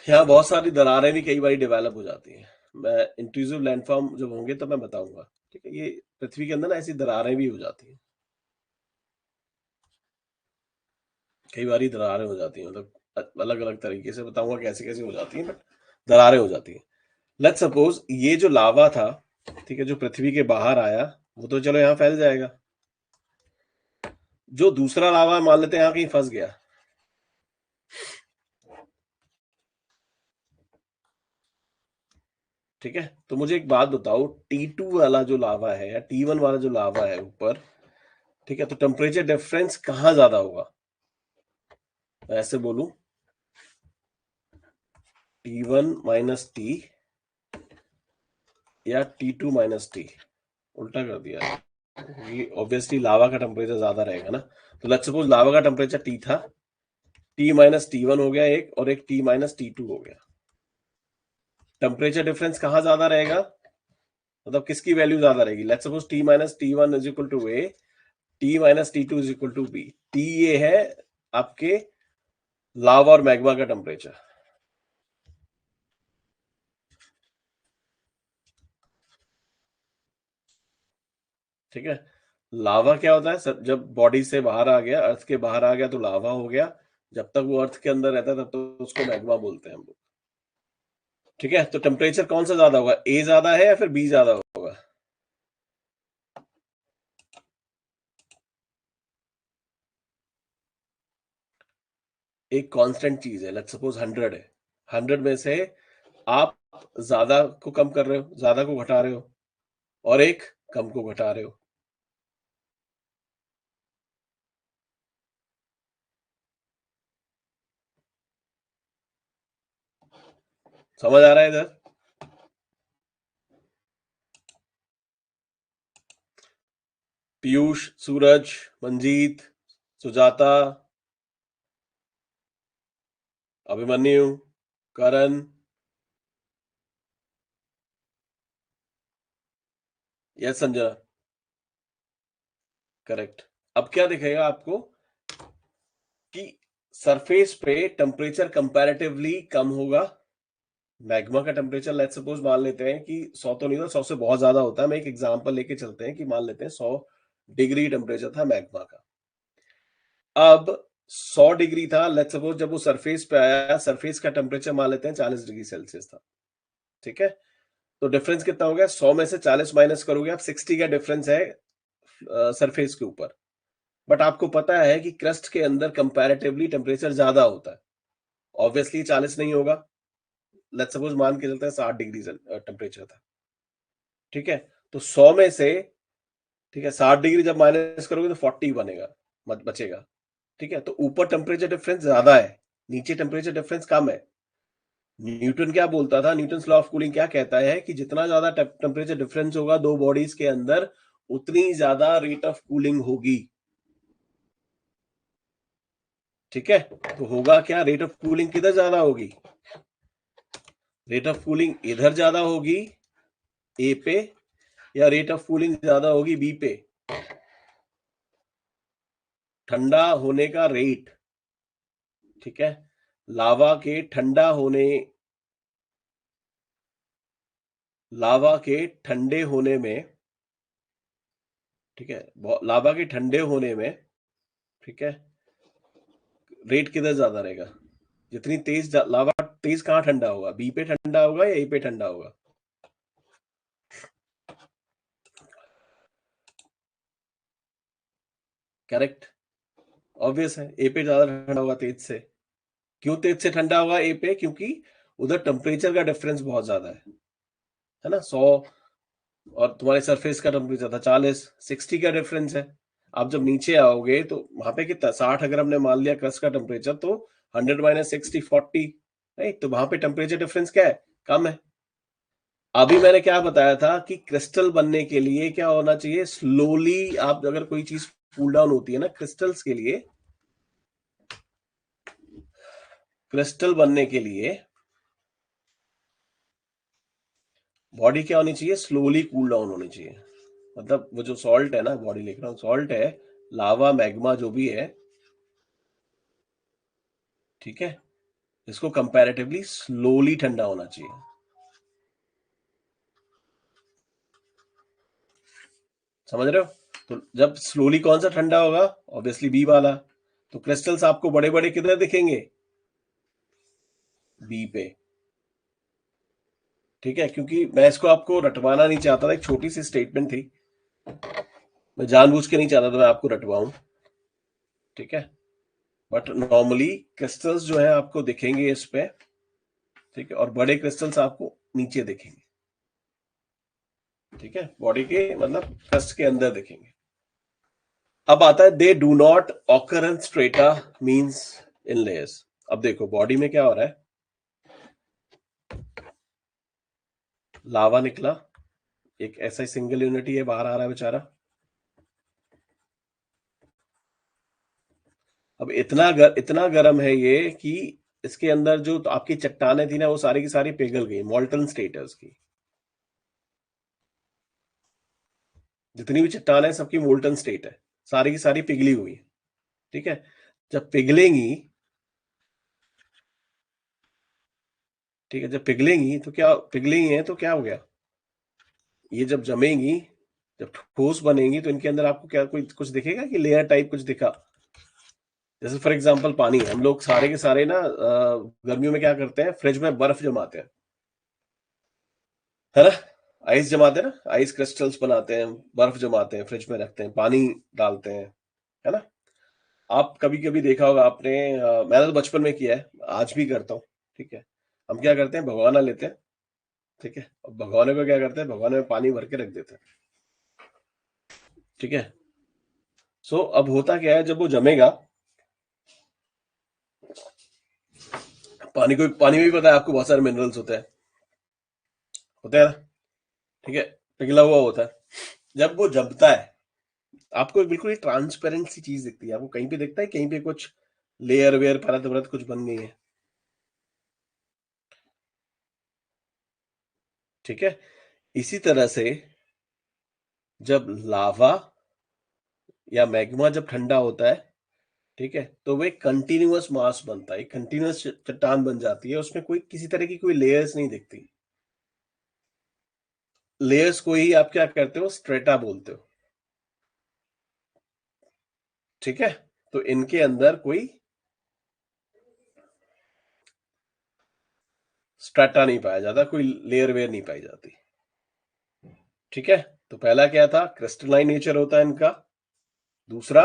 यहाँ बहुत सारी दरारें भी कई बार डेवलप हो जाती हैं, मैं इंट्रूसिव लैंडफॉर्म जब होंगे तब मैं बताऊंगा। ठीक है, ये पृथ्वी के अंदर ना ऐसी दरारें भी हो जाती हैं, कई बार दरारें हो जाती हैं, मतलब अलग अलग तरीके से बताऊंगा कैसे कैसे हो जाती हैं, बट दरारें हो जाती हैं। लेट्स सपोज ये जो लावा था, ठीक है, जो पृथ्वी के बाहर आया वो तो चलो यहाँ फैल जाएगा, जो दूसरा लावा मान लेते हैं यहाँ कहीं फंस गया। ठीक है, तो मुझे एक बात बताओ, T2 वाला जो लावा है या T1 वाला जो लावा है ऊपर, ठीक है, तो टेम्परेचर डिफरेंस कहाँ ज्यादा होगा, मैं ऐसे बोलूं T1 माइनस टी या T2 माइनस टी, उल्टा कर दिया है, ये ऑब्वियसली लावा का टेम्परेचर ज्यादा रहेगा ना। तो लेट्स सपोज लावा का टेम्परेचर T था, T माइनस T1 हो गया एक, और एक T माइनस T2 हो गया, टेम्परेचर डिफरेंस कहाँ ज्यादा रहेगा, मतलब किसकी वैल्यू ज्यादा रहेगी। Let's suppose T minus T1 is equal to A, T minus T2 is equal to B. T ये है आपके लावा और मैग्मा का टेम्परेचर। ठीक है, लावा क्या होता है, जब बॉडी से बाहर आ गया, अर्थ के बाहर आ गया तो लावा हो गया, जब तक वो अर्थ के अंदर रहता है तब तक तो उसको मैग्मा बोलते हैं हम लोग। ठीक है, तो टेम्परेचर कौन सा ज्यादा होगा, ए ज्यादा है या फिर बी ज्यादा होगा। एक कांस्टेंट चीज है, लेट्स सपोज 100 है, 100 में से आप ज्यादा को कम कर रहे हो, ज्यादा को घटा रहे हो, और एक कम को घटा रहे हो। समझ आ रहा है इधर। पीयूष, सूरज, मंजीत, सुजाता, अभिमन्यु, करण, यस संजना, करेक्ट। अब क्या दिखेगा आपको कि सरफेस पे टेम्परेचर कंपैरेटिवली कम होगा, मैग्मा का टेम्परेचर लेट्स सपोज मान लेते हैं कि 100 तो नहीं था, 100 से बहुत ज्यादा होता है, मैं एक एग्जांपल लेके चलते हैं कि मान लेते हैं 100 डिग्री टेम्परेचर था मैग्मा का। अब 100 डिग्री था, लेट्स सपोज जब वो सरफेस पे आया, सरफेस का टेम्परेचर मान लेते हैं 40 डिग्री सेल्सियस था। ठीक है, तो डिफरेंस कितना हो गया, 100 में से 40 माइनस करोगे आप, 60 का डिफरेंस है सरफेस के ऊपर। बट आपको पता है कि क्रस्ट के अंदर कंपैरेटिवली टेम्परेचर ज्यादा होता है, ऑब्वियसली 40 नहीं होगा, लेट्स सपोज मान के चलते हैं 60 डिग्री टेम्परेचर था। ठीक है, तो 100 में से, ठीक है, 60 डिग्री जब माइनस करोगे तो 40 बनेगा, बचेगा। ठीक है, तो ऊपर टेम्परेचर डिफरेंस ज्यादा है, नीचे टेम्परेचर डिफरेंस कम है। न्यूटन क्या बोलता था, न्यूटन लॉ ऑफ कूलिंग क्या कहता है कि जितना ज्यादा टेम्परेचर डिफरेंस होगा दो बॉडीज के अंदर, उतनी ज्यादा रेट ऑफ कूलिंग होगी। ठीक है, तो होगा क्या, रेट ऑफ कूलिंग किधर ज्यादा होगी, रेट ऑफ कूलिंग इधर ज्यादा होगी ए पे, या रेट ऑफ कूलिंग ज्यादा होगी बी पे, ठंडा होने का रेट। ठीक है, लावा के ठंडा होने, लावा के ठंडे होने में, ठीक है, लावा के ठंडे होने में, ठीक है, रेट किधर ज्यादा रहेगा, जितनी तेज लावा, तेज कहाँ ठंडा होगा, बी पे ठंडा होगा या ए पे ठंडा होगा। करेक्ट, ऑब्वियस है, ए पे ज्यादा ठंडा होगा तेज से। क्यों तेज से ठंडा होगा ए पे, क्योंकि उधर टेम्परेचर का डिफरेंस बहुत ज्यादा है ना, 100, और तुम्हारे सरफेस का टेम्परेचर था 40, 60 का डिफरेंस है। आप जब नीचे आओगे तो वहां पे कितना, 60 अगर हमने मान लिया क्रस्ट का टेम्परेचर, तो 100 माइनस 60 40, राइट, तो वहां पे टेम्परेचर डिफरेंस क्या है, कम है। अभी मैंने क्या बताया था कि क्रिस्टल बनने के लिए क्या होना चाहिए, स्लोली, आप अगर कोई चीज कूल डाउन होती है ना क्रिस्टल्स के लिए, क्रिस्टल बनने के लिए बॉडी क्या होनी चाहिए, स्लोली कूल डाउन होनी चाहिए। मतलब वो जो सॉल्ट है ना, बॉडी लिख रहा हूँ, सॉल्ट है, लावा मैग्मा जो भी है, ठीक है, इसको कंपैरेटिवली स्लोली ठंडा होना चाहिए। समझ रहे हो, तो जब स्लोली कौन सा ठंडा होगा, ऑब्वियसली बी वाला। तो क्रिस्टल्स आपको बड़े बड़े किधर दिखेंगे, बी पे। ठीक है, क्योंकि मैं इसको आपको रटवाना नहीं चाहता था, एक छोटी सी स्टेटमेंट थी, मैं जानबूझ के नहीं चाहता था मैं आपको रटवाऊं। ठीक है, बट नॉर्मली क्रिस्टल्स जो है आपको दिखेंगे इस पे, ठीक है, और बड़े क्रिस्टल्स आपको नीचे दिखेंगे। ठीक है, बॉडी के मतलब क्रस्ट के अंदर दिखेंगे। अब आता है they do not occur in strata, means in layers. अब देखो बॉडी में क्या हो रहा है, लावा निकला, एक ऐसा सिंगल यूनिटी है, बाहर आ रहा है बेचारा। अब इतना गर्म है ये कि इसके अंदर जो तो आपकी चट्टाने थी ना, वो सारी की सारी पिघल गई, मॉल्टन स्टेट है उसकी। जितनी भी चट्टान है सबकी मोल्टन स्टेट है, सारी की सारी पिघली हुई है। ठीक है, जब पिघलेंगी, ठीक है, जब पिघलेंगी तो क्या, पिघलेंगी है तो क्या हो गया, ये जब जमेंगी, जब ठोस बनेंगी, तो इनके अंदर आपको क्या कोई कुछ दिखेगा कि लेयर टाइप कुछ दिखा। जैसे फॉर एग्जांपल पानी, हम लोग सारे के सारे ना गर्मियों में क्या करते हैं, फ्रिज में बर्फ जमाते हैं, है ना, आइस जमाते हैं ना, आइस क्रिस्टल्स बनाते हैं, बर्फ जमाते हैं, फ्रिज में रखते हैं, पानी डालते हैं, है ना। आप कभी कभी देखा होगा आपने, मैंने तो बचपन में किया है, आज भी करता हूँ। ठीक है, हम क्या करते हैं, भगोना लेते हैं, ठीक है, और भगोने को क्या करते हैं, भगोने में पानी भर के रख देते हैं। ठीक है, सो अब होता क्या है, जब वो जमेगा, पानी में भी पता है आपको बहुत सारे मिनरल्स होते हैं ना, ठीक है, पिघला हुआ होता है। जब वो जमता है, आपको एक बिल्कुल ही ट्रांसपेरेंट सी चीज दिखती है, आपको कहीं पे दिखता है, कहीं पे कुछ लेयर वेयर परत परत कुछ बन गई है। ठीक है, इसी तरह से जब लावा या मैग्मा जब ठंडा होता है, ठीक है, तो वो एक कंटिन्यूअस मास बनता है, एक कंटिन्यूअस चट्टान बन जाती है, उसमें कोई किसी तरह की कोई लेयर्स नहीं दिखती। लेयर्स को ही आप क्या करते हो, स्ट्रेटा बोलते हो। ठीक है, तो इनके अंदर कोई स्ट्रेटा नहीं पाया जाता, कोई लेयर वेयर नहीं पाई जाती। ठीक है, तो पहला क्या था, क्रिस्टलाइन नेचर होता है इनका। दूसरा,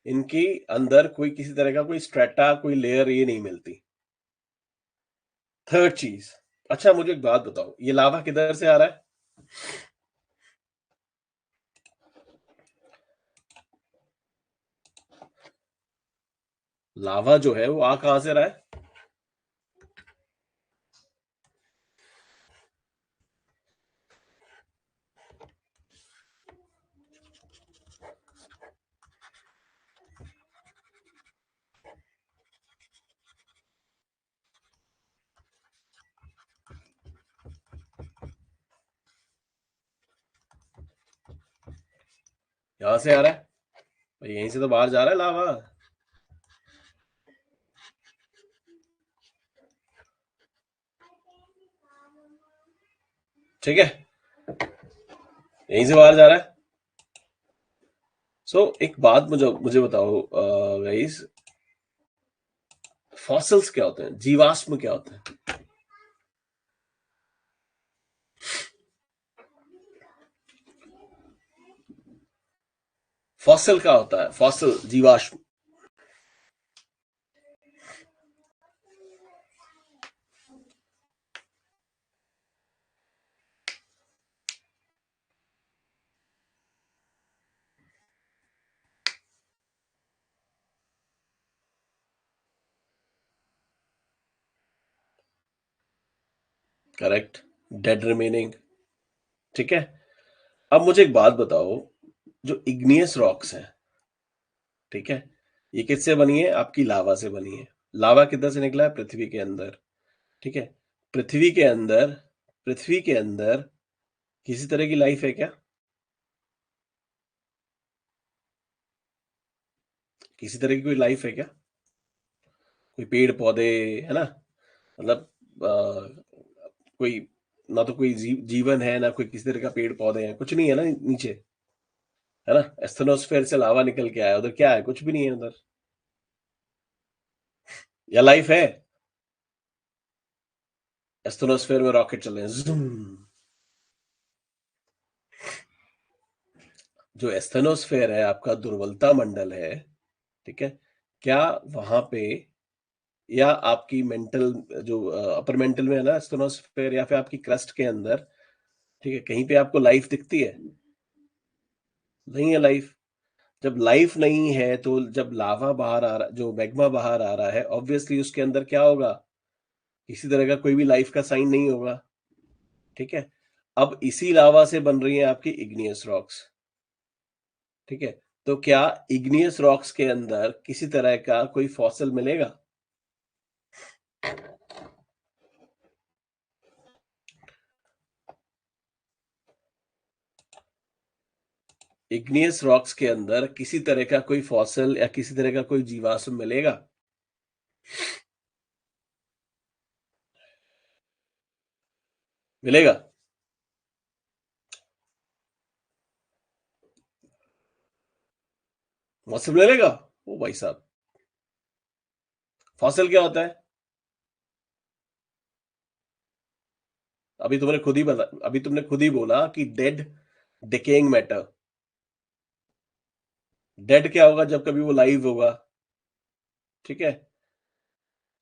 इनके अंदर कोई किसी तरह का कोई स्ट्रेटा, कोई लेयर ये नहीं मिलती। थर्ड चीज, अच्छा मुझे एक बात बताओ, ये लावा किधर से आ रहा है, लावा जो है वो आ कहां से रहा है? यहां से आ रहा है भाई, यहीं से तो बाहर जा रहा है लावा। ठीक है, यहीं से बाहर जा रहा है। सो एक बात मुझे मुझे बताओ गाइस, फॉसिल्स क्या होते हैं, जीवाश्म क्या होते हैं? फॉसिल क्या होता है, फॉसिल जीवाश्म? Correct, dead remaining. ठीक है, अब मुझे एक बात बताओ, जो इग्नियस रॉक्स हैं, ठीक है, ये किससे बनी है? आपकी लावा से बनी है। लावा किधर से निकला है? पृथ्वी के अंदर। ठीक है, पृथ्वी के अंदर, पृथ्वी के अंदर किसी तरह की लाइफ है क्या? किसी तरह की कोई लाइफ है क्या? कोई पेड़ पौधे, है ना, मतलब कोई, ना तो कोई जीवन है, ना कोई किसी तरह का पेड़ पौधे हैं, कुछ नहीं है ना नीचे, है ना? एस्थेनोस्फेयर से लावा निकल के आया, उधर क्या है? कुछ भी नहीं है उधर। या लाइफ है? एस्थेनोस्फेयर में रॉकेट चल रहे हैं, ज़ूम। जो एस्थेनोस्फेयर है आपका दुर्बलता मंडल है, ठीक है, क्या वहां पे, या आपकी मेंटल, जो अपर मेंटल में है ना एस्थेनोस्फेयर, या फिर आपकी क्रस्ट के अंदर, ठीक है, कहीं पे आपको लाइफ दिखती है? नहीं है लाइफ। जब लाइफ नहीं है तो जब लावा बाहर आ रहा, जो मैग्मा बाहर आ रहा है, ऑब्वियसली उसके अंदर क्या होगा? किसी तरह का कोई भी लाइफ का साइन नहीं होगा। ठीक है, अब इसी लावा से बन रही है आपकी इग्नियस रॉक्स। ठीक है, तो क्या इग्नियस रॉक्स के अंदर किसी तरह का कोई फॉसिल मिलेगा? इग्नियस रॉक्स के अंदर किसी तरह का कोई फॉसिल या किसी तरह का कोई जीवाश्म मिलेगा? मिलेगा? फॉसिल मिलेगा? ओ भाई साहब, फॉसिल क्या होता है? अभी तुमने खुद ही बोला कि डेड, डिकेइंग मैटर। डेड क्या होगा? जब कभी वो लाइव होगा। ठीक है,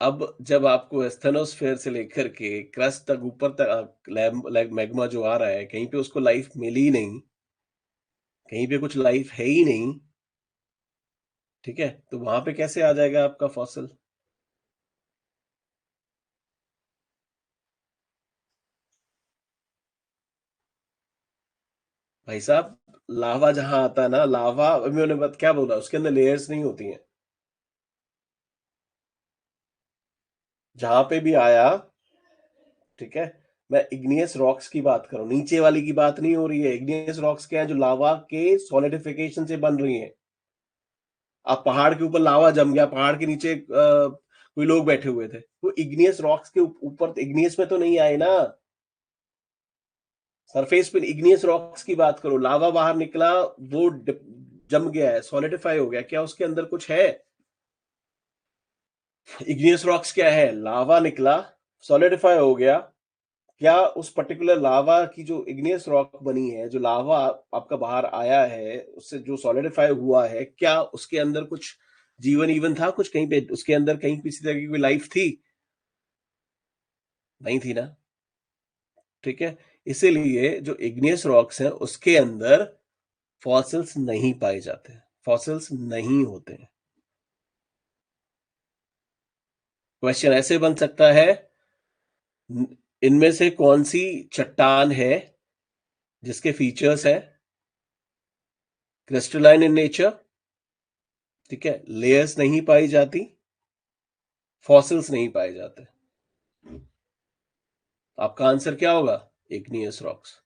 अब जब आपको एस्थेनोस्फेयर से लेकर के क्रस्ट तक, ऊपर तक मैग्मा जो आ रहा है, कहीं पे उसको लाइफ मिली ही नहीं, कहीं पे कुछ लाइफ है ही नहीं, ठीक है, तो वहां पे कैसे आ जाएगा आपका फॉसिल? भाई साहब, लावा जहां आता है ना, लावा, अभी मैंने बात क्या बोला, उसके अंदर लेयर्स नहीं होती हैं। जहां पे भी आया, ठीक है, मैं इग्नियस रॉक्स की बात कर रहा हूँ, नीचे वाली की बात नहीं हो रही है। इग्नियस रॉक्स क्या है? जो लावा के सॉलिडिफिकेशन से बन रही है। आप पहाड़ के ऊपर लावा जम गया, पहाड़ के नीचे कोई लोग बैठे हुए थे, वो इग्नियस रॉक्स के ऊपर, इग्नियस में तो नहीं आए ना, सरफेस पे। इग्नियस रॉक्स की बात करो, लावा बाहर निकला, वो जम गया है, सॉलिडिफाई हो गया, क्या उसके अंदर कुछ है? इग्नियस रॉक्स क्या है? लावा निकला, सॉलिडिफाई हो गया, क्या उस पर्टिकुलर लावा की जो इग्नियस रॉक बनी है, जो लावा आपका बाहर आया है, उससे जो सॉलिडिफाई हुआ है, क्या उसके अंदर कुछ जीवन ईवन था? कुछ कहीं पे उसके अंदर कहीं किसी तरह की कोई लाइफ थी? नहीं थी ना। ठीक है, इसीलिए जो इग्नियस रॉक्स हैं उसके अंदर फॉसिल्स नहीं पाए जाते, फॉसिल्स नहीं होते हैं। क्वेश्चन ऐसे बन सकता है, इनमें से कौन सी चट्टान है जिसके फीचर्स है क्रिस्टलाइन इन नेचर, ठीक है, लेयर्स नहीं पाई जाती, फॉसिल्स नहीं पाए जाते। आपका आंसर क्या होगा? Igneous rocks.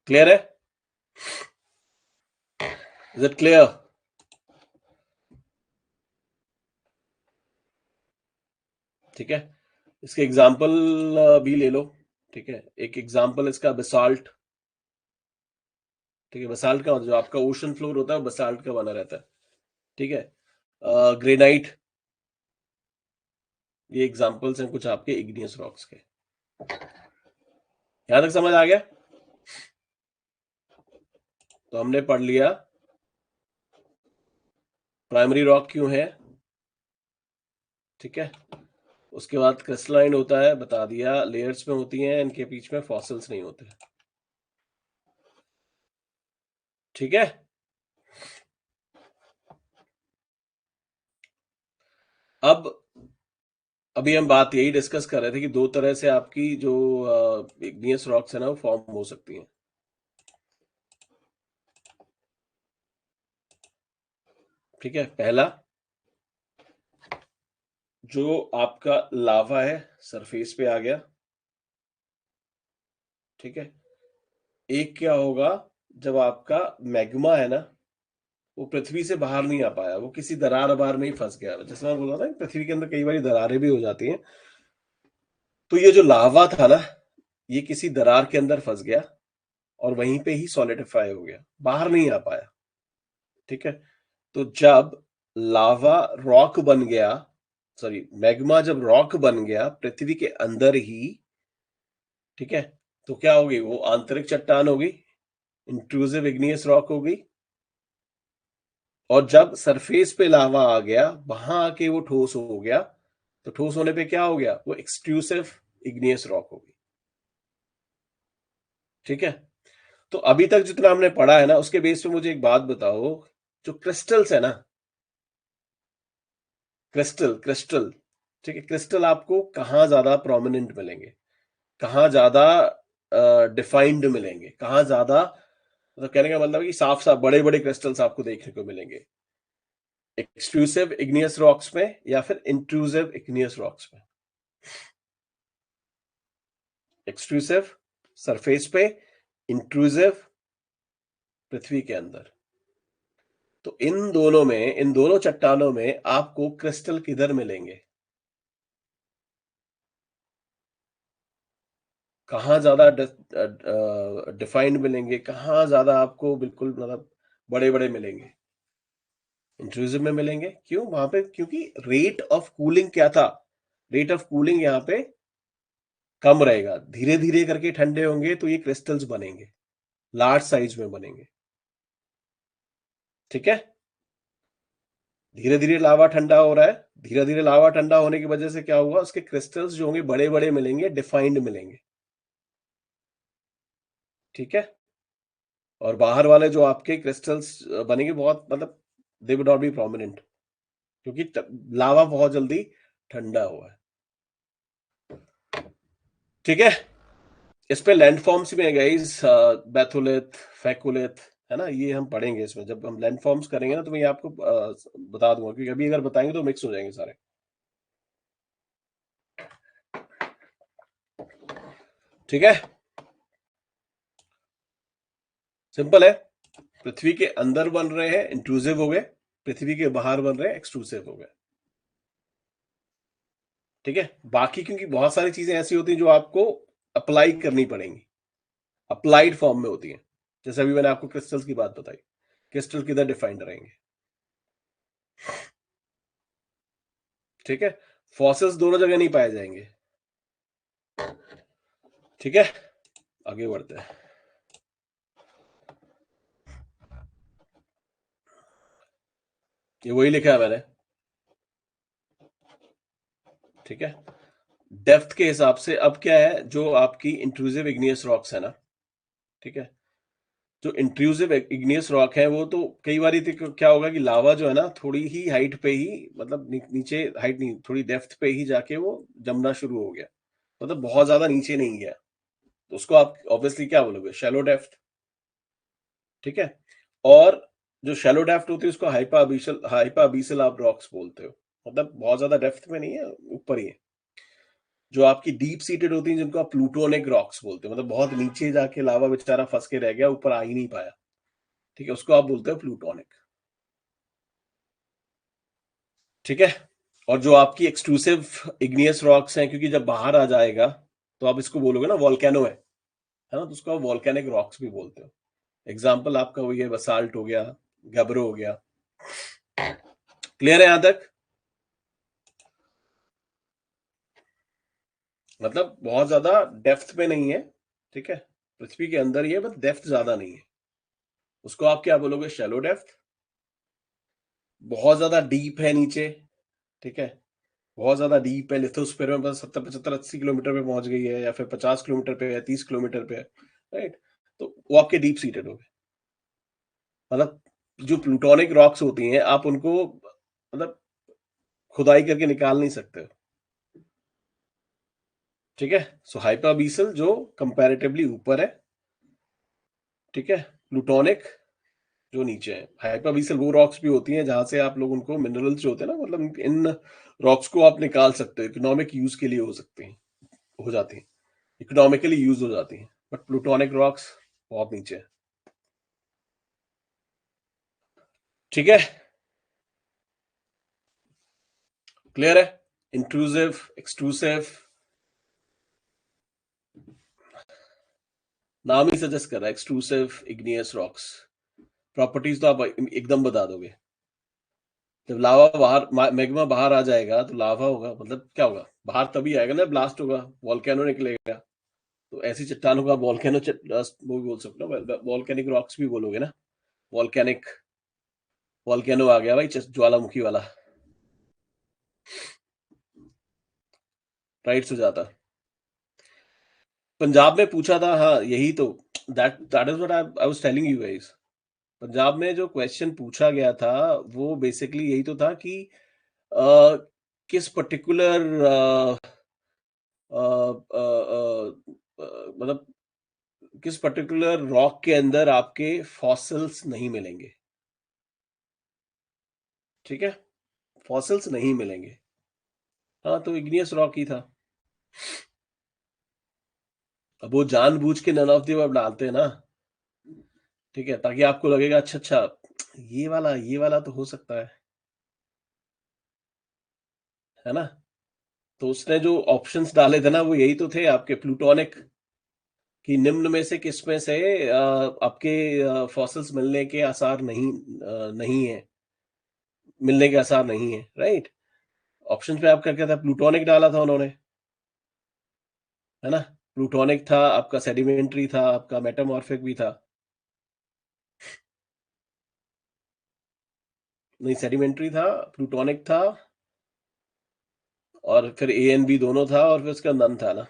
क्लियर है? Is it clear? ठीक है, इसके एग्जाम्पल भी ले लो। ठीक है, एक एग्जाम्पल इसका बसाल्ट। ठीक है, बसाल्ट का जो आपका ओशन फ्लोर होता है वो बसाल्ट का बना रहता है। ठीक है, ग्रेनाइट, ये एग्जाम्पल्स हैं कुछ आपके इग्नियस रॉक्स के। यहां तक समझ आ गया? तो हमने पढ़ लिया प्राइमरी रॉक क्यों है, ठीक है, उसके बाद क्रिस्टलाइन होता है, बता दिया, लेयर्स में होती हैं, इनके बीच में फॉसिल्स नहीं होते। ठीक है, अब अभी हम बात यही डिस्कस कर रहे थे कि दो तरह से आपकी जो इग्नियस रॉक्स है ना वो फॉर्म हो सकती हैं। ठीक है, पहला जो आपका लावा है सरफेस पे आ गया। ठीक है, एक क्या होगा, जब आपका मैग्मा है ना वो पृथ्वी से बाहर नहीं आ पाया, वो किसी दरार अबार में ही फंस गया। जैसे मैं बोल रहा था कि पृथ्वी के अंदर कई बार दरारें भी हो जाती हैं, तो ये जो लावा था ना ये किसी दरार के अंदर फंस गया और वहीं पे ही सॉलिडिफाई हो गया, बाहर नहीं आ पाया। ठीक है, तो जब लावा रॉक बन गया, सॉरी मैग्मा जब रॉक बन गया पृथ्वी के अंदर ही, ठीक है, तो क्या होगी, वो आंतरिक चट्टान होगी, इंट्रूसिव इग्नियस रॉक होगी। और जब सरफेस पे लावा आ गया वहां आके वो ठोस हो गया, तो ठोस होने पे क्या हो गया, वो एक्सट्रूसिव इग्नियस रॉक होगी। ठीक है, तो अभी तक जितना हमने पढ़ा है ना उसके बेस पे मुझे एक बात बताओ, जो क्रिस्टल्स है ना, क्रिस्टल क्रिस्टल, ठीक है, क्रिस्टल आपको कहाँ ज्यादा प्रोमिनेंट मिलेंगे, कहाँ ज्यादा डिफाइंड मिलेंगे, कहाँ ज्यादा, मतलब कहने का मतलब है कि साफ साफ बड़े बड़े क्रिस्टल्स आपको देखने को मिलेंगे, एक्सक्लूसिव इग्नियस रॉक्स में या फिर इंट्रूसिव इग्नियस रॉक्स में? एक्सक्लूसिव सरफेस पे, इंट्रूसिव पृथ्वी के अंदर। तो इन दोनों में, इन दोनों चट्टानों में आपको क्रिस्टल किधर मिलेंगे, कहाँ ज्यादा डिफाइंड मिलेंगे, कहाँ ज्यादा आपको बिल्कुल मतलब बड़े बड़े मिलेंगे? इंट्रूसिव में मिलेंगे। क्यों वहां पे? क्योंकि रेट ऑफ कूलिंग क्या था, रेट ऑफ कूलिंग यहाँ पे कम रहेगा, धीरे धीरे करके ठंडे होंगे तो ये क्रिस्टल्स बनेंगे, लार्ज साइज में बनेंगे। ठीक है, धीरे धीरे लावा ठंडा हो रहा है, धीरे धीरे लावा ठंडा होने की वजह से क्या हुआ, उसके क्रिस्टल्स जो होंगे बड़े बड़े मिलेंगे, डिफाइंड मिलेंगे। ठीक है, और बाहर वाले जो आपके क्रिस्टल्स बनेंगे बहुत मतलब they would not be prominent, क्योंकि लावा बहुत जल्दी ठंडा हुआ है। ठीक है, इस पे लैंडफॉर्म्स में गाइस, बैथोलिथ, फैकोलिथ, है ना, ये हम पढ़ेंगे इसमें, जब हम लैंडफॉर्म्स करेंगे ना तो मैं ये आपको बता दूंगा, क्योंकि अभी अगर बताएंगे तो मिक्स हो जाएंगे सारे। ठीक है, सिंपल है, पृथ्वी के अंदर बन रहे हैं इंट्रूसिव हो गए, पृथ्वी के बाहर बन रहे हैं एक्सट्रूसिव हो गए। ठीक है, बाकी क्योंकि बहुत सारी चीजें ऐसी होती हैं जो आपको अप्लाई करनी पड़ेंगी, अप्लाइड फॉर्म में होती हैं, जैसे अभी मैंने आपको क्रिस्टल्स की बात बताई, क्रिस्टल किधर डिफाइंड रहेंगे। ठीक है, फॉसिल्स दोनों जगह नहीं पाए जाएंगे। ठीक है, आगे बढ़ते हैं। ये वही लिखा है मैंने। ठीक है, डेप्थ के हिसाब से अब क्या है, जो आपकी इंट्रूसिव इग्नियस रॉक्स है ना, ठीक है, जो इंट्रूसिव इग्नियस रॉक है वो तो कई बार क्या होगा कि लावा जो है ना थोड़ी ही हाइट पे ही, मतलब नीचे हाइट नहीं, थोड़ी डेप्थ पे ही जाके वो जमना शुरू हो गया, मतलब बहुत ज्यादा नीचे नहीं गया, तो उसको आप ऑब्वियसली क्या बोलोगे, शैलो डेप्थ। ठीक है। और जो शैलो डेप्थ होती है उसको हाइपा अबीसल आप रॉक्स बोलते हो, मतलब बहुत ज्यादा डेप्थ में नहीं है, ऊपर ही है। जो आपकी डीप सीटेड होती है जिनको आप प्लूटोनिक रॉक्स बोलते हो, मतलब बहुत नीचे जाके लावा बेचारा फंस के रह गया, ऊपर आ ही नहीं पाया, ठीक है, उसको आप बोलते हो प्लूटोनिक। ठीक है। और जो आपकी एक्सक्लूसिव इग्नियस रॉक्स हैं, क्योंकि जब बाहर आ जाएगा तो आप इसको बोलोगे ना वॉल्केनो है ना, तो उसको आप वॉल्केनिक रॉक्स भी बोलते हो। एग्जाम्पल आपका वही है, बसाल्ट हो गया, गैब्रो हो गया। क्लियर है यहां तक? मतलब बहुत ज्यादा डेप्थ में नहीं है, ठीक है, पृथ्वी के अंदर ही है, बस डेप्थ ज्यादा नहीं है, उसको आप क्या बोलोगे, शैलो डेप्थ। बहुत ज्यादा डीप है नीचे, ठीक है, बहुत ज्यादा डीप है, लिथोस्फीयर में बस 70 75 80 किलोमीटर पे पहुंच गई है, या फिर 50 किलोमीटर पे है, 30 किलोमीटर पे है, राइट, तो वो आपके डीप सीटेड हो गए। मतलब जो प्लूटोनिक रॉक्स होती हैं आप उनको मतलब खुदाई करके निकाल नहीं सकते हो। ठीक है। सो हाइपरबीसल जो कंपैरेटिवली ऊपर है, ठीक है, प्लूटोनिक जो नीचे है। हाइपरबीसल वो रॉक्स भी होती हैं जहां से आप लोग उनको मिनरल्स जो होते हैं ना, मतलब इन रॉक्स को आप निकाल सकते हो, इकोनॉमिक यूज के लिए हो सकते हैं, हो जाती हैं, इकोनॉमिकली यूज हो जाती हैं, बट प्लूटोनिक रॉक्स बहुत नीचे है। ठीक है, क्लियर है? इंट्रूसिव, एक्सट्रूसिव, नाम ही सजेस्ट कर रहा है, एक्सट्रूसिव इग्नियस रॉक्स। प्रॉपर्टीज तो आप एकदम बता दोगे। जब लावा बाहर, मैग्मा बाहर आ जाएगा तो लावा होगा, मतलब क्या होगा, बाहर तभी आएगा ना, ब्लास्ट होगा, वॉल्केनो निकलेगा। तो ऐसी चट्टानों का वॉल्केनो वो भी बोल सकते हो, वॉल्केनिक रॉक्स भी बोलोगे ना, वॉल्केनिक, वॉल्केनो आ गया भाई, ज्वालामुखी वाला, राइट से जाता। पंजाब में पूछा था, हाँ यही तो, that that is what I was telling you guys. Punjab में जो क्वेश्चन पूछा गया था वो बेसिकली यही तो था कि अ, किस पर्टिकुलर मतलब किस पर्टिकुलर रॉक के अंदर आपके फॉसिल्स नहीं मिलेंगे। ठीक है, फॉसिल्स नहीं मिलेंगे। हाँ, तो इग्नियस रॉक ही था। अब वो जानबूझ के नन ऑफ द अब डालते हैं ना, ठीक है, ताकि आपको लगेगा अच्छा अच्छा, ये वाला तो हो सकता है ना। तो उसने जो ऑप्शंस डाले थे ना वो यही तो थे आपके, प्लूटोनिक, कि निम्न में से किसमें से आपके फॉसिल्स मिलने के आसार नहीं है, मिलने के आसार नहीं है, राइट। ऑप्शन पे आपका क्या था, प्लूटोनिक डाला था उन्होंने, है ना। प्लूटोनिक था आपका, सेडिमेंट्री था आपका, मेटामॉर्फिक भी था। नहीं, सेडिमेंट्री था, प्लूटोनिक था, और फिर ए एन बी दोनों था, और फिर उसका नन था ना।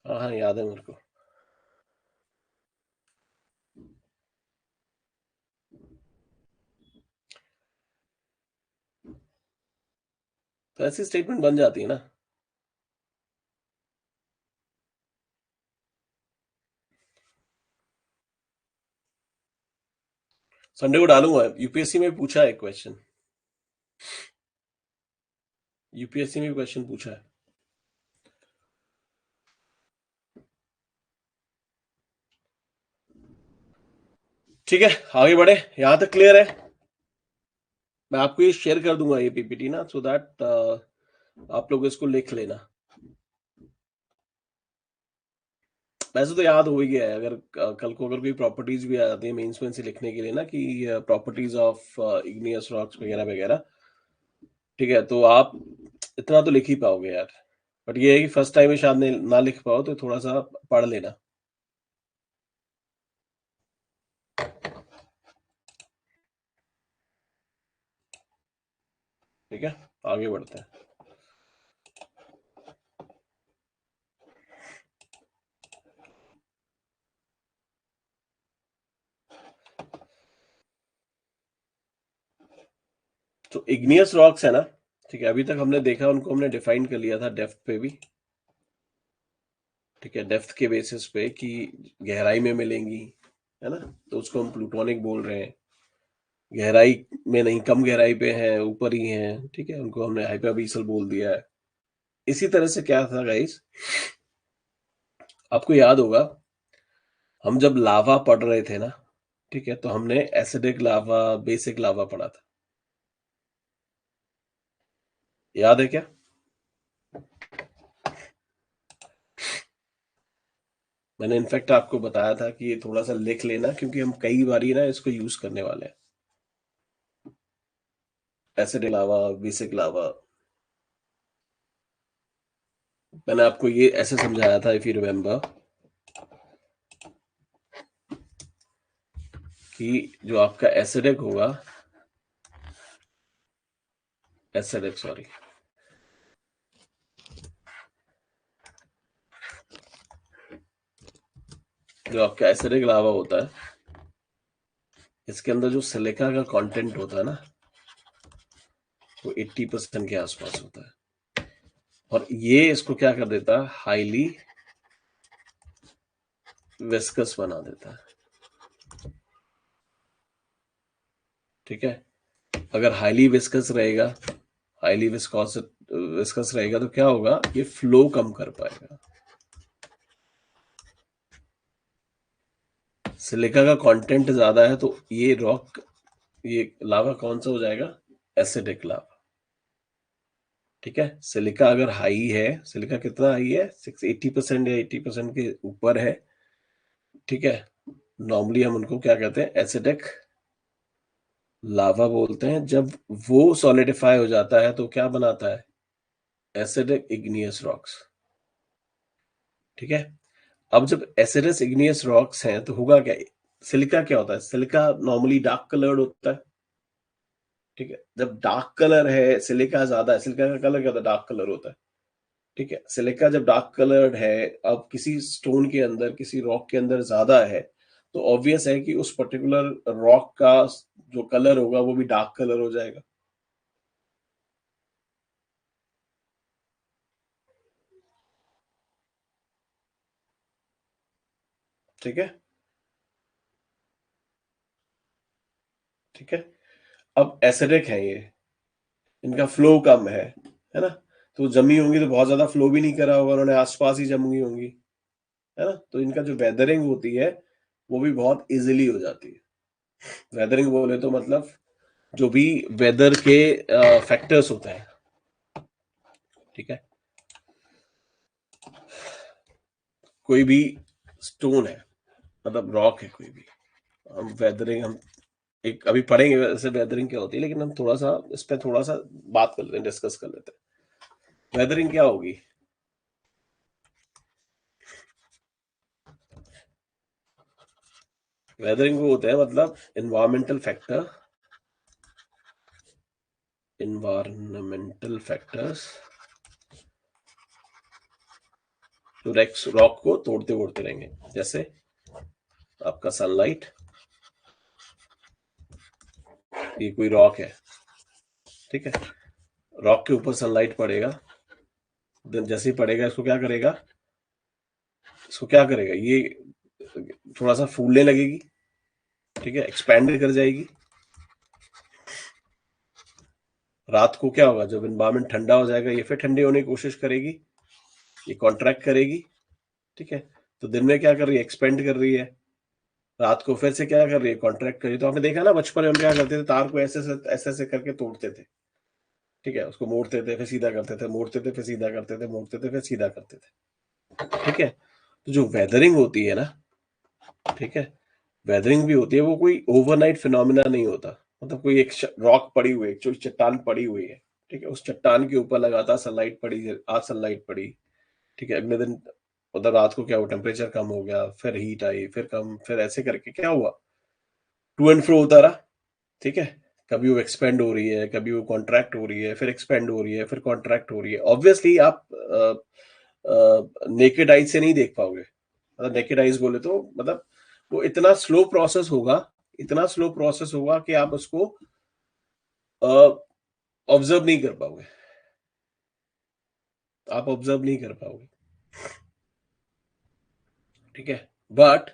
हाँ हाँ, याद है मेरे को। तो ऐसी स्टेटमेंट बन जाती है ना। संडे को डालूंगा, यूपीएससी में पूछा है क्वेश्चन, यूपीएससी में भी क्वेश्चन पूछा है। ठीक है, आगे बढ़े, यहां तक क्लियर है? मैं आपको ये शेयर कर दूंगा ये पीपीटी ना, सो दैट आप लोग इसको लिख लेना। वैसे तो याद हो ही गया है, अगर कल को अगर कोई प्रॉपर्टीज भी आ जाती है मेंस में से लिखने के लिए ना, कि प्रॉपर्टीज ऑफ इग्नियस रॉक्स वगैरह वगैरह, ठीक है, तो आप इतना तो लिख ही पाओगे यार। बट ये है कि फर्स्ट टाइम में शायद ना लिख पाओ, तो थोड़ा सा पढ़ लेना। ठीक है, आगे बढ़ते हैं। तो इग्नियस रॉक्स है ना, ठीक है, अभी तक हमने देखा, उनको हमने डिफाइन कर लिया था डेप्थ पे भी, ठीक है, डेप्थ के बेसिस पे कि गहराई में मिलेंगी, है ना, तो उसको हम प्लूटोनिक बोल रहे हैं। गहराई में नहीं, कम गहराई पे हैं, ऊपर ही हैं, ठीक है, उनको हमने हाइपरबीसल बोल दिया है। इसी तरह से क्या था गाइस, आपको याद होगा हम जब लावा पढ़ रहे थे ना, ठीक है, तो हमने एसिडिक लावा, बेसिक लावा पढ़ा था, याद है क्या? मैंने इनफैक्ट आपको बताया था कि ये थोड़ा सा लिख लेना, क्योंकि हम कई बारी ना इसको यूज करने वाले हैं, एसिडिक लावा, बेसिक लावा। मैंने आपको ये ऐसे समझाया था, इफ यू रिमेम्बर, कि जो आपका एसिडिक होगा, एसिडिक सॉरी, जो आपका एसिडिक लावा होता है, इसके अंदर जो सिलिका का कंटेंट होता है ना, वो 80% के आसपास होता है, और ये इसको क्या कर देता है, हाईली विस्कस बना देता है, ठीक है। अगर हाईली विस्कस रहेगा, हाईली विस्कस रहेगा तो क्या होगा, ये फ्लो कम कर पाएगा। सिलिका का कंटेंट ज्यादा है, तो ये रॉक, ये लावा कौन सा हो जाएगा, एसिडिक लावा, ठीक है। सिलिका अगर हाई है, सिलिका कितना हाई है, 80% या 80% के ऊपर है, ठीक है, नॉर्मली हम उनको क्या कहते हैं, एसिडिक लावा बोलते हैं। जब वो सॉलिडिफाई हो जाता है तो क्या बनाता है, एसिडिक इग्नियस रॉक्स, ठीक है। अब जब एसिडस इग्नियस रॉक्स हैं तो होगा क्या, सिलिका क्या होता है, सिलिका नॉर्मली डार्क कलर्ड होता है, ठीक है। जब डार्क कलर है, सिलिका ज्यादा है, सिलिका का कलर क्या होता है, डार्क कलर होता है, ठीक है। सिलिका जब डार्क कलर्ड है, अब किसी स्टोन के अंदर, किसी रॉक के अंदर ज्यादा है, तो ऑब्वियस है कि उस पर्टिकुलर रॉक का जो कलर होगा वो भी डार्क कलर हो जाएगा, ठीक है, ठीक है। अब एसिडिक है ये, इनका फ्लो कम है ना, तो जमी होंगी तो बहुत ज्यादा फ्लो भी नहीं करा होगा उन्होंने, आसपास ही जमी होंगी, है ना, तो इनका जो वेदरिंग होती है वो भी बहुत इजीली हो जाती है। वेदरिंग बोले तो मतलब जो भी वेदर के फैक्टर्स होते हैं, ठीक है, कोई भी स्टोन है, मतलब रॉक है कोई भी, हम वेदरिंग, हम एक अभी पढ़ेंगे वैसे वेदरिंग क्या होती है, लेकिन हम थोड़ा सा इस पे थोड़ा सा बात कर लेते हैं, डिस्कस कर लेते हैं, वेदरिंग क्या होगी। वेदरिंग वो होता है मतलब इन्वायरमेंटल फैक्टर्स जो रॉक को तोड़ते तोड़ते रहेंगे, जैसे आपका सनलाइट, ये कोई रॉक है, ठीक है, रॉक के ऊपर सनलाइट पड़ेगा, देन जैसे ही पड़ेगा इसको क्या करेगा, इसको क्या करेगा, ये थोड़ा सा फूलने लगेगी, ठीक है, एक्सपैंड कर जाएगी। रात को क्या होगा, जब एनवायरमेंट ठंडा हो जाएगा, ये फिर ठंडी होने की कोशिश करेगी, ये कॉन्ट्रैक्ट करेगी, ठीक है। तो दिन में क्या कर रही है, एक्सपेंड कर रही है, रात को फिर से क्या कर रही है, कॉन्ट्रैक्ट कर रही है। तो आपने देखा ना, बचपन में हम क्या करते थे, तार को ऐसे ऐसे करके तोड़ते थे, ठीक है, उसको मोड़ते थे फिर सीधा करते थे, मोड़ते थे फिर सीधा करते थे, मोड़ते थे फिर सीधा करते थे, ठीक है। तो जो वेदरिंग होती है ना, ठीक है, वेदरिंग भी होती है, वो कोई ओवरनाइट फिनोमिना नहीं होता, मतलब कोई एक रॉक पड़ी हुई है, जो चट्टान पड़ी हुई है, ठीक है, उस चट्टान के ऊपर लगातार सनलाइट पड़ी, आज सनलाइट पड़ी, ठीक है, अगले दिन उधर रात को क्या हुआ, टेम्परेचर कम हो गया, फिर हीट आई, फिर कम, फिर ऐसे करके क्या हुआ, टू एंड फ्रो होता रहा, ठीक है। कभी वो एक्सपेंड हो रही है, कभी वो कॉन्ट्रैक्ट हो रही है, फिर एक्सपेंड हो रही है, फिर कॉन्ट्रैक्ट हो रही है। ऑब्वियसली आप नेकेड आइज से नहीं देख पाओगे, मतलब नेकेड आइज बोले तो मतलब वो इतना स्लो प्रोसेस होगा, इतना स्लो प्रोसेस होगा कि आप उसको ऑब्जर्व नहीं कर पाओगे, आप ऑब्जर्व नहीं कर पाओगे, ठीक है। बट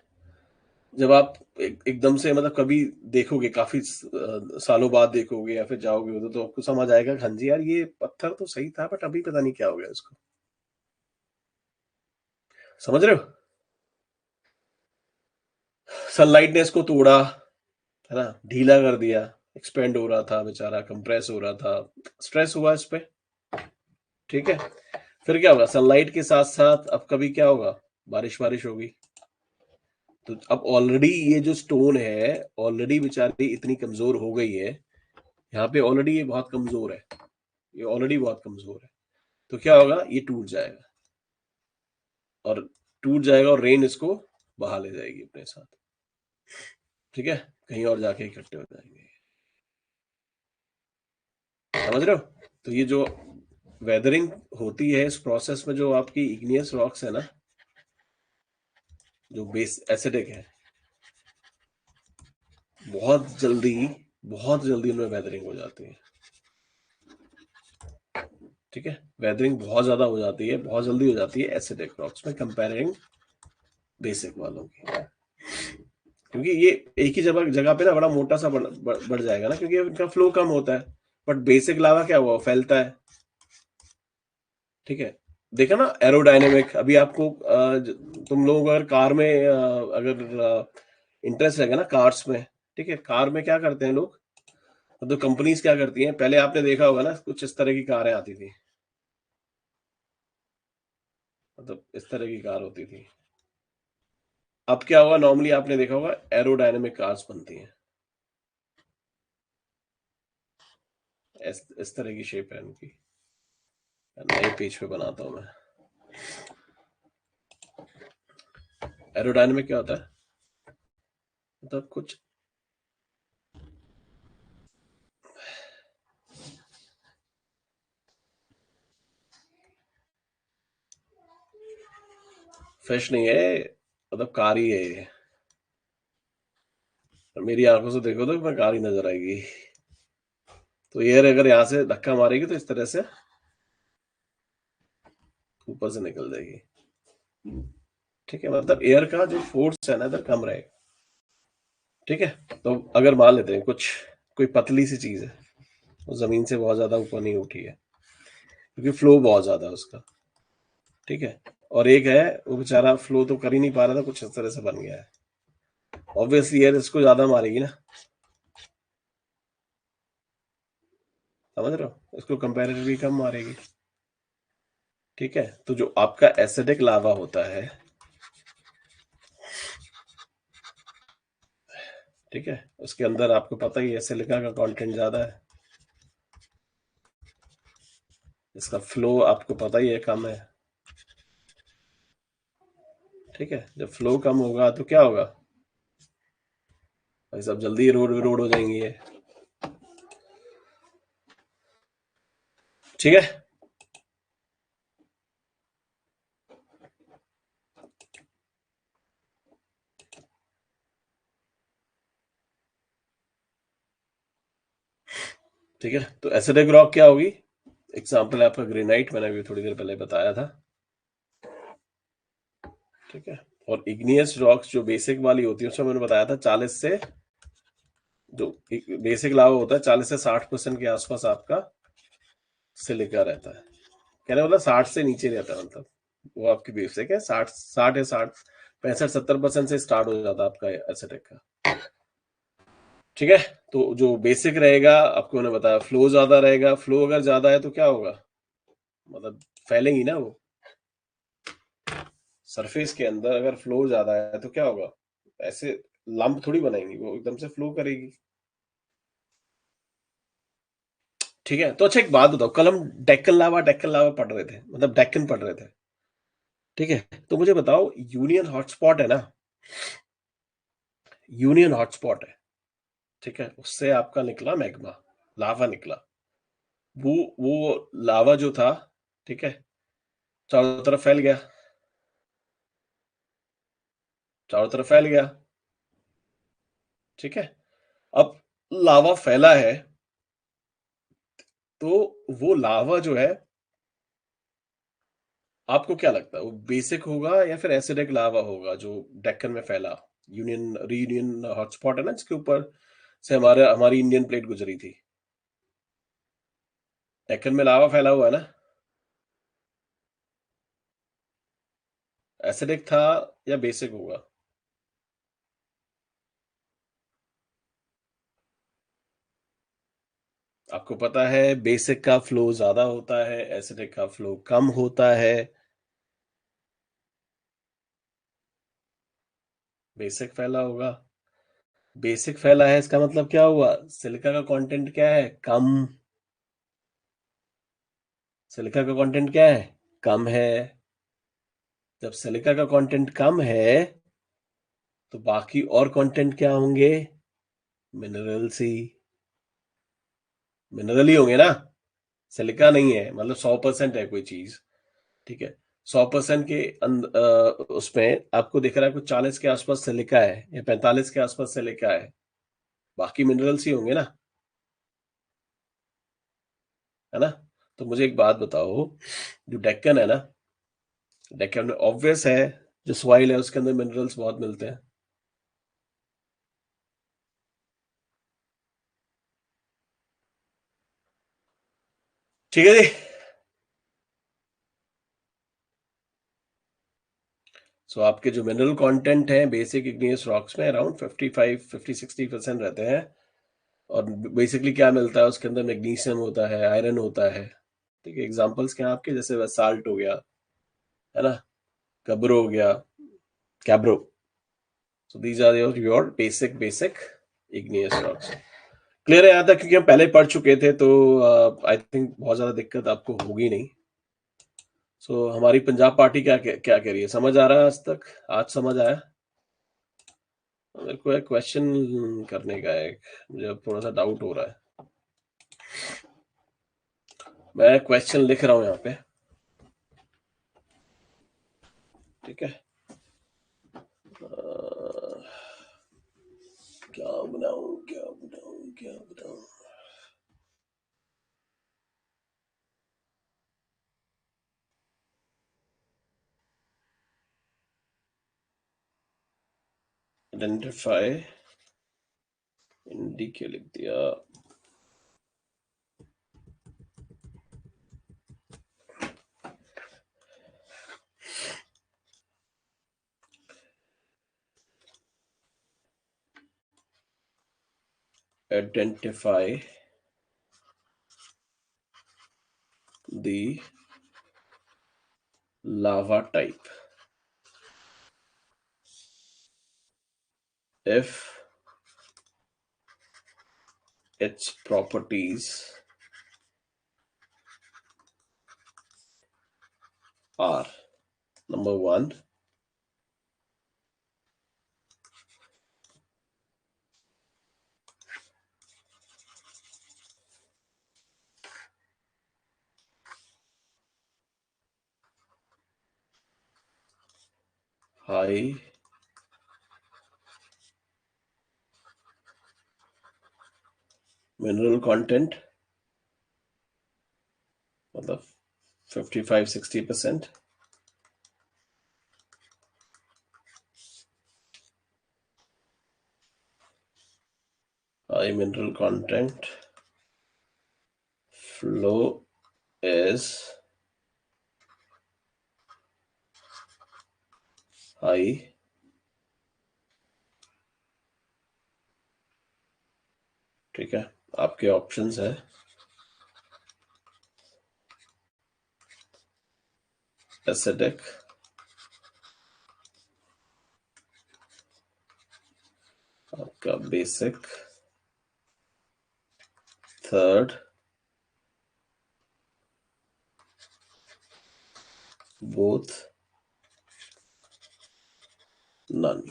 जब आप एकदम से मतलब कभी देखोगे, काफी सालों बाद देखोगे या फिर जाओगे उधर, तो आपको समझ आएगा कि हाँ जी यार, ये पत्थर तो सही था बट अभी पता नहीं क्या हो गया इसको। समझ रहे हो? सनलाइट ने इसको तोड़ा, है ना, ढीला कर दिया, एक्सपेंड हो रहा था बेचारा, कंप्रेस हो रहा था, स्ट्रेस हुआ इस पे, ठीक है। फिर क्या होगा, सनलाइट के साथ साथ अब कभी क्या होगा, बारिश बारिश होगी। तो अब ऑलरेडी ये जो स्टोन है, ऑलरेडी बेचारी इतनी कमजोर हो गई है, यहाँ पे ऑलरेडी ये बहुत कमजोर है, ये ऑलरेडी बहुत कमजोर है। तो क्या होगा, ये टूट जाएगा, और टूट जाएगा और रेन इसको बहा ले जाएगी अपने साथ, ठीक है, कहीं और जाके इकट्ठे हो जाएंगे। समझ रहे हो? तो ये जो वेदरिंग होती है, इस प्रोसेस में जो आपकी इग्नियस रॉक्स है ना, जो बेस एसिडिक है, बहुत जल्दी, बहुत जल्दी उनमें वेदरिंग हो जाती है, ठीक है। वेदरिंग बहुत ज्यादा हो जाती है, बहुत जल्दी हो जाती है एसिडिक रॉक्स में कंपेयरिंग बेसिक वालों की, क्योंकि ये एक ही जगह जगह पे ना बड़ा मोटा सा बढ़ जाएगा ना, क्योंकि इनका फ्लो कम होता है। बट बेसिक लावा क्या हुआ, फैलता है, ठीक है। देखा ना एरोडायनेमिक, अभी आपको तुम लोग अगर कार में अगर इंटरेस्ट रहेगा ना कार्स में, ठीक है, कार में क्या करते हैं लोग, तो कंपनीज क्या करती हैं, पहले आपने देखा होगा ना कुछ इस तरह की कारें आती थी, मतलब इस तरह की कार होती थी। अब क्या होगा, नॉर्मली आपने देखा होगा एरोडायनेमिक कार्स बनती हैं, इस तरह की शेप है इनकी। नए पेज पे बनाता हूँ मैं। एरोडायनेमिक क्या होता है, मतलब कुछ फ्रेश नहीं है, मतलब कार ही है ये, मेरी आंखों से देखो तो मैं कार ही नजर आएगी। तो एयर अगर यहाँ से धक्का मारेगी तो इस तरह से ऊपर से निकल जाएगी, ठीक है, मतलब एयर का जो फोर्स है ना इधर कम रहेगा, ठीक है। तो अगर मान लेते हैं कुछ, कोई पतली सी चीज है, वो जमीन से बहुत ज्यादा ऊपर नहीं उठी है, क्योंकि फ्लो बहुत ज्यादा है उसका, ठीक है। और एक है वो बेचारा फ्लो तो कर ही नहीं पा रहा था, कुछ इस तरह से बन गया है, ऑब्वियसली एयर इसको ज्यादा मारेगी ना, समझ रहे हो, इसको कंपैरेटिवली कम मारेगी, ठीक है। तो जो आपका एसिडिक लावा होता है, ठीक है, उसके अंदर आपको पता ही है सिलिका का कंटेंट ज्यादा है, इसका फ्लो आपको पता ही है कम है, ठीक है। जब फ्लो कम होगा तो क्या होगा भाई, सब जल्दी रोड रोड हो जाएंगी ये, ठीक है। ठीक है, तो एसिडिक रॉक क्या होगी, एग्जाम्पल है आपका ग्रेनाइट, मैंने अभी थोड़ी देर पहले बताया था, ठीक है। और इग्नियस रॉक्स जो बेसिक वाली होती है, उसमें मैंने बताया था 40 से, जो बेसिक लावा होता है 40 से 60% के आसपास आपका सिलिका रहता है, कहने मतलब 60 से नीचे रहता है, मतलब वो आपकी बेसिक है, 60 60 या 65 70% से स्टार्ट हो जाता है आपका एसिडिक का, ठीक है। तो जो बेसिक रहेगा आपको मैंने बताया, फ्लो ज्यादा रहेगा, फ्लो अगर ज्यादा है तो क्या होगा, मतलब फैलेंगी ना वो, सरफेस के अंदर अगर फ्लो ज्यादा है तो क्या होगा, ऐसे लंप थोड़ी बनाएंगी, वो एकदम से फ्लो करेगी, ठीक है। तो अच्छा एक बात बताओ, कल हम डेक्कन लावा पढ़ रहे थे, मतलब डेक्कन पढ़ रहे थे, ठीक है। तो मुझे बताओ, यूनियन हॉटस्पॉट है ना, यूनियन हॉटस्पॉट है, ठीक है, उससे आपका निकला मैग्मा, लावा निकला, वो लावा जो था, ठीक है, चारों तरफ फैल गया, चारों तरफ फैल गया, ठीक है। अब लावा फैला है, तो वो लावा जो है, आपको क्या लगता है वो बेसिक होगा या फिर एसिडिक लावा होगा जो डेक्कन में फैला? यूनियन रीयूनियन हॉटस्पॉट है ना, जिसके ऊपर से हमारी इंडियन प्लेट गुजरी थी। डेक्कन में लावा फैला हुआ है ना? एसिडिक था या बेसिक होगा? आपको पता है बेसिक का फ्लो ज्यादा होता है, एसिडिक का फ्लो कम होता है। बेसिक फैला होगा। बेसिक फैला है, इसका मतलब क्या हुआ? सिलिका का कंटेंट क्या है? कम। सिलिका का कंटेंट क्या है? कम है। जब सिलिका का कंटेंट कम है तो बाकी और कंटेंट क्या होंगे? मिनरल्स ही। मिनरल ही होंगे ना। सिलिका नहीं है, मतलब 100% है कोई चीज। ठीक है। 100% के उसमें आपको दिख रहा है कुछ 40 के आसपास सिलिका है या 45 के आसपास सिलिका है। बाकी मिनरल्स ही होंगे ना। है ना? तो मुझे एक बात बताओ, जो डेक्कन है ना, डेक्कन में ऑब्वियस है जो सॉइल है उसके अंदर मिनरल्स बहुत मिलते हैं। ठीक है जी। सो आपके जो मिनरल कंटेंट है बेसिक इग्नियस रॉक्स में अराउंड 55-60% रहते हैं। और बेसिकली क्या मिलता है उसके अंदर? मैग्नीशियम होता है, आयरन होता है। ठीक है। एग्जांपल्स क्या हैं आपके? जैसे बेसाल्ट हो गया, है ना, कब्रो हो गया, gabbro. So these are your basic igneous rocks. Clear है यहाँ तक? क्योंकि हम पहले पढ़ चुके थे, तो आई थिंक बहुत ज्यादा दिक्कत आपको होगी नहीं। सो हमारी पंजाब पार्टी क्या क्या कह रही है? समझ आ रहा है आज तक? आज समझ आया? मेरे को एक क्वेश्चन करने का है, मुझे अब थोड़ा सा डाउट हो रहा है। मैं क्वेश्चन लिख रहा हूँ यहाँ पे। ठीक है। क्या बनाऊं, क्या बनाऊं, क्या बनाऊं? आइडेंटिफाई, इंडी के लिख दिया। Identify the lava type if its properties are: number one, high mineral content, मतलब 55-60%, high mineral content, flow is high, ठीक है। आपके ऑप्शंस है एसिडिक, आपका basic, third both, none.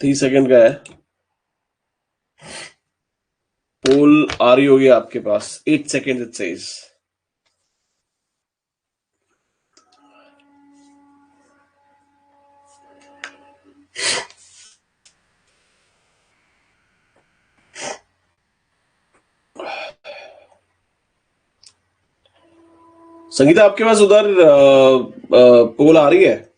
30 second का है। पोल आ रही होगी आपके पास। 8 सेकंड इट सेज। संगीता, आपके पास उधर पोल आ रही है?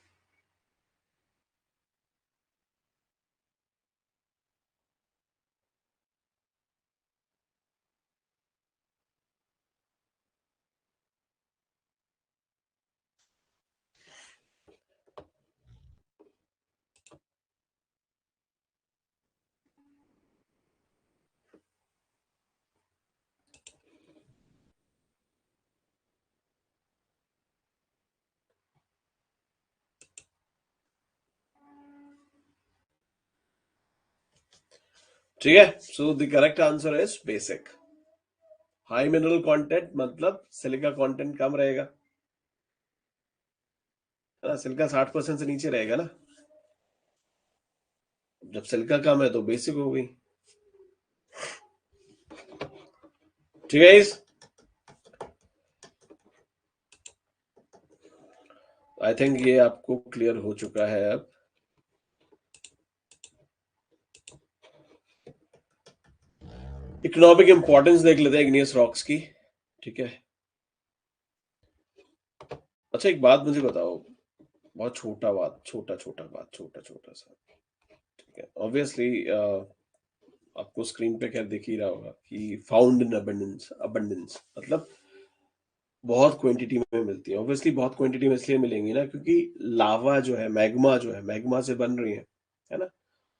ठीक है, so the correct answer is basic. High mineral content मतलब सिलिका कंटेंट कम रहेगा, है ना? सिलिका 60% से नीचे रहेगा ना। जब सिलिका कम है तो बेसिक हो गई। ठीक है इस, आई थिंक ये आपको क्लियर हो चुका है अब। इकोनॉमिक इंपॉर्टेंस देख लेते हैं इग्नियस रॉक्स की। ठीक है, अच्छा एक बात मुझे बताओ, बहुत छोटा बात, छोटा छोटा बात, छोटा छोटा सा। ठीक है, ऑब्वियसली आपको स्क्रीन पे क्या दिख ही रहा होगा कि फाउंड इन अबंडेंस। अबंडेंस मतलब बहुत क्वांटिटी में मिलती है। ऑब्वियसली बहुत क्वांटिटी में इसलिए मिलेंगी ना क्योंकि लावा जो है, मैग्मा जो है, मैग्मा से बन रही है ना?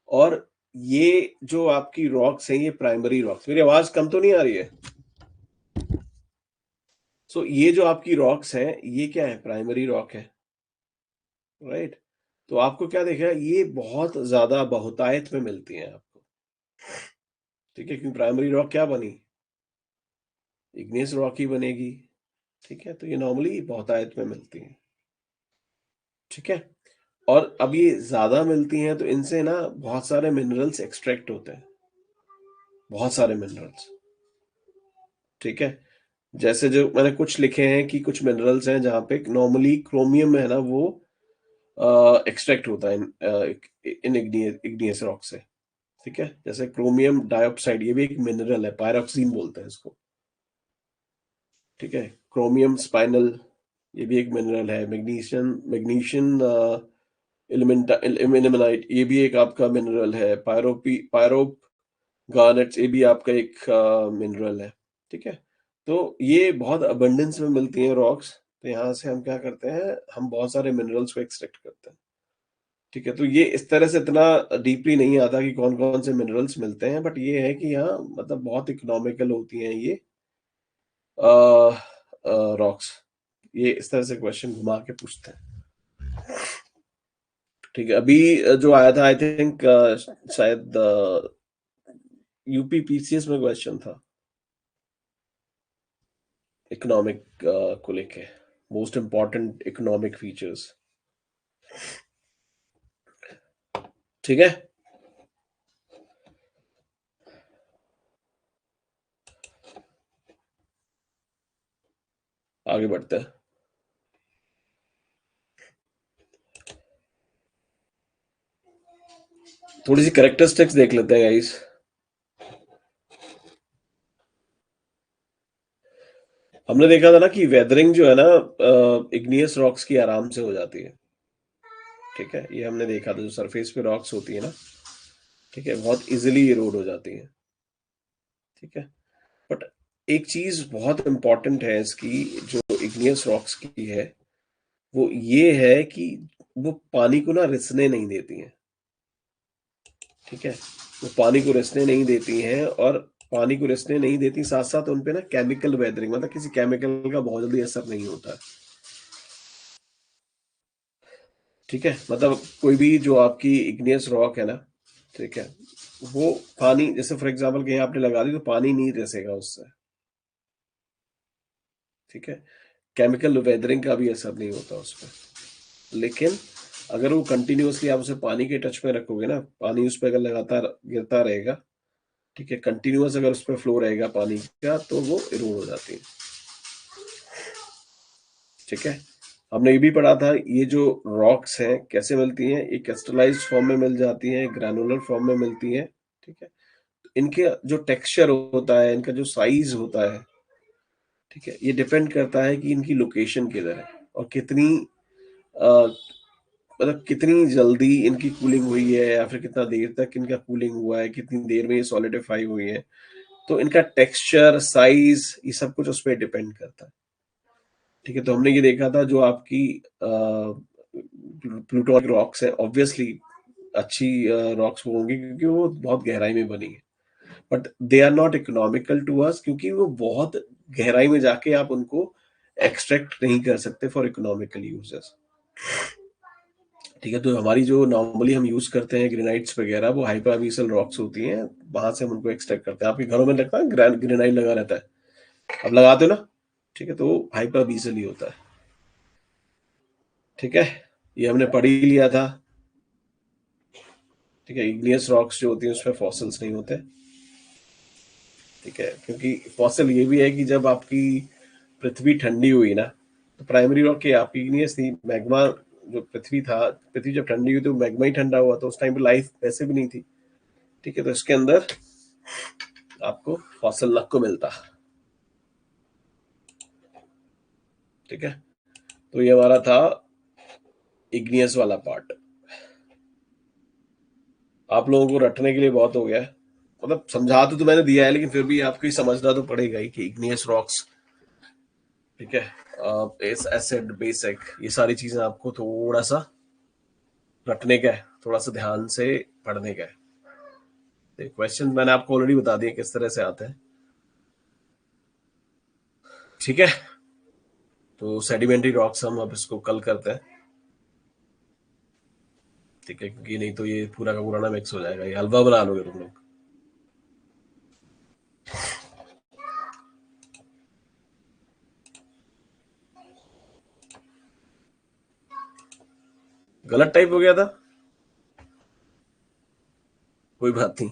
और ये जो आपकी रॉक्स हैं, ये प्राइमरी रॉक्स। मेरी आवाज कम तो नहीं आ रही है? सो ये जो आपकी रॉक्स हैं, ये क्या है? प्राइमरी रॉक है, राइट? तो आपको क्या देखा, ये बहुत ज्यादा बहुतायत में मिलती हैं आपको। ठीक है, क्योंकि प्राइमरी रॉक क्या बनी? इग्नियस रॉक ही बनेगी। ठीक है, तो ये नॉर्मली बहुतायत में मिलती हैं। ठीक है, और अब ये ज्यादा मिलती हैं तो इनसे ना बहुत सारे मिनरल्स एक्सट्रैक्ट होते हैं, बहुत सारे मिनरल्स। ठीक है, जैसे जो मैंने कुछ लिखे हैं कि कुछ मिनरल्स हैं जहाँ पे नॉर्मली क्रोमियम है ना, वो एक्सट्रैक्ट होता है इन इग्नियस रॉक से। ठीक है, जैसे क्रोमियम डाइऑक्साइड, ये भी एक मिनरल है, पायरोक्सिन बोलते हैं इसको। ठीक है, क्रोमियम स्पाइनल, ये भी एक मिनरल है। मैग्नीशियम, मैग्नीशियम एलिमेंटाइट, ये भी एक आपका मिनरल है। पायरोप गार्नेट्स, ये भी आपका एक मिनरल है। ठीक है, तो ये बहुत अबंडेंस में मिलती हैं रॉक्स। तो यहाँ से हम क्या करते हैं, हम बहुत सारे मिनरल्स को एक्सट्रैक्ट करते हैं। ठीक है, तो ये इस तरह से इतना डीपली नहीं आता कि कौन कौन से मिनरल्स मिलते हैं, बट ये है कि यहाँ मतलब बहुत इकोनॉमिकल होती हैं ये रॉक्स। ये इस तरह से क्वेश्चन घुमा के पूछते हैं। ठीक है, अभी जो आया था, आई थिंक शायद यूपी पीसीएस में क्वेश्चन था इकोनॉमिक को लेके, मोस्ट इम्पोर्टेंट इकोनॉमिक फीचर्स। ठीक है, आगे बढ़ते हैं। थोड़ी सी करेक्टरिस्टिक्स देख लेते हैं गाइस। हमने देखा था ना कि वेदरिंग जो है ना इग्नियस रॉक्स की आराम से हो जाती है। ठीक है, ये हमने देखा था, जो सरफेस पे रॉक्स होती है ना, ठीक है, बहुत इजीली इरोड हो जाती है। ठीक है, बट एक चीज बहुत इंपॉर्टेंट है इसकी, जो इग्नियस रॉक्स की है, वो ये है कि वो पानी को ना रिसने नहीं देती हैं। ठीक है, वो पानी को रिसने नहीं देती हैं, और पानी को रिसने नहीं देती, साथ साथ उनपे ना केमिकल वेदरिंग, मतलब किसी केमिकल का बहुत जल्दी असर नहीं होता है। ठीक है, मतलब कोई भी जो आपकी इग्नियस रॉक है ना, ठीक है, वो पानी, जैसे फॉर एग्जांपल कहीं आपने लगा दी तो पानी नहीं रिसेगा उससे। ठीक है, केमिकल वेदरिंग का भी असर नहीं होता उस पर। लेकिन अगर वो कंटिन्यूअसली आप उसे पानी के टच में रखोगे ना, पानी उस पर अगर लगातार गिरता रहेगा, ठीक है, कंटिन्यूअस अगर उस पर फ्लो रहेगा पानी का, तो वो इरोड हो जाती है। ठीक है, हमने ये भी पढ़ा था, ये जो रॉक्स हैं कैसे मिलती हैं, ये क्रिस्टलाइज्ड फॉर्म में मिल जाती हैं, ग्रैनुलर फॉर्म में मिलती हैं। ठीक है, इनके जो टेक्सचर होता है, इनका जो साइज होता है, ठीक है, ये डिपेंड करता है कि इनकी लोकेशन किधर है और कितनी मतलब कितनी जल्दी इनकी कूलिंग हुई है या फिर कितना देर तक इनका कूलिंग हुआ है, कितनी देर में ये सॉलिडिफाई हुई है। तो इनका टेक्सचर, साइज, ये सब कुछ उस पर डिपेंड करता है। ठीक है, तो हमने ये देखा था जो आपकी प्लूटोनिक रॉक्स है, ऑब्वियसली अच्छी रॉक्स होंगी क्योंकि वो बहुत गहराई में बनी है, but they are not economical to us क्योंकि वो बहुत गहराई में जाके आप उनको एक्सट्रैक्ट नहीं कर सकते फॉर इकोनॉमिकल यूजेस। ठीक है, तो हमारी जो नॉर्मली हम यूज करते हैं ग्रेनाइट्स वगैरह, वो हाइपरमीसल रॉक्स होती हैं, वहां से हम उनको एक्सट्रैक्ट करते हैं। आपके घरों में लगता है ग्रेनाइट लगा रहता है, अब लगाते हो ना? ठीक है, तो हाइपरमीसल ही होता है। ठीक है, ये हमने पढ़ ही लिया था। ठीक है, इग्नियस रॉक्स जो होती हैं उसमें फॉसिल्स नहीं होते। ठीक है, क्योंकि फॉसिल ये भी है कि जब आपकी पृथ्वी ठंडी हुई ना, तो प्राइमरी रॉक ये आपकी इग्नियस थी, मैग्मा जो पृथ्वी था, पृथ्वी जब ठंडी हुई तो मैग्मा ही ठंडा हुआ, तो उस टाइम पे लाइफ वैसे भी नहीं थी। ठीक है, तो इसके अंदर आपको फॉसिल लक को मिलता। ठीक है, तो ये हमारा था इग्नियस वाला पार्ट। आप लोगों को रटने के लिए बहुत हो गया है, मतलब समझा तो मैंने दिया है, लेकिन फिर भी आपको ही समझना तो पड़ेगा ही कि इग्नियस रॉक्स, ठीक है, एसिड, बेसिक, ये सारी चीजें आपको थोड़ा सा रटने का है, थोड़ा सा ध्यान से पढ़ने का है। क्वेश्चन मैंने आपको ऑलरेडी बता दिए किस तरह से आते हैं। ठीक है, तो सेडिमेंट्री रॉक्स हम अब इसको कल करते हैं। ठीक है, क्योंकि नहीं तो ये पूरा का पूरा ना मिक्स हो जाएगा, ये हलवा बना लोगे तुम लोग। गलत टाइप हो गया था, कोई बात नहीं।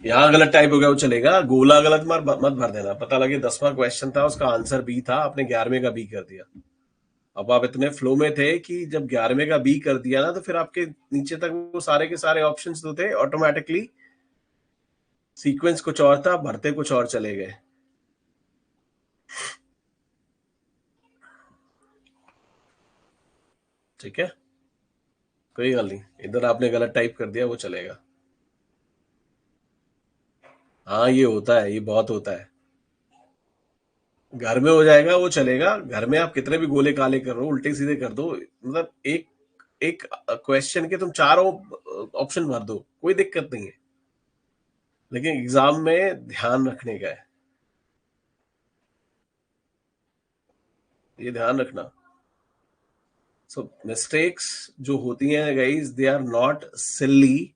यहाँ गलत टाइप हो गया वो चलेगा, गोला गलत मत भर देना। पता लगे 10वां क्वेश्चन था, उसका आंसर बी था, आपने 11वें का बी कर दिया। अब आप इतने फ्लो में थे कि जब 11वें का बी कर दिया ना, तो फिर आपके नीचे तक वो सारे के सारे ऑप्शंस तो थे, ऑटोमेटिकली सीक्वेंस कुछ और था, भरते कुछ और चले गए। ठीक है, कोई गल नहीं, इधर आपने गलत टाइप कर दिया, वो चलेगा। हाँ, ये होता है, ये बहुत होता है। घर में हो जाएगा वो चलेगा, घर में आप कितने भी गोले काले कर रहे हो, उल्टे सीधे कर दो, मतलब एक एक क्वेश्चन के तुम चारों ऑप्शन भर दो, कोई दिक्कत नहीं है, लेकिन एग्जाम में ध्यान रखने का है, ये ध्यान रखना। सो मिस्टेक्स जो होती हैं guys, they are not silly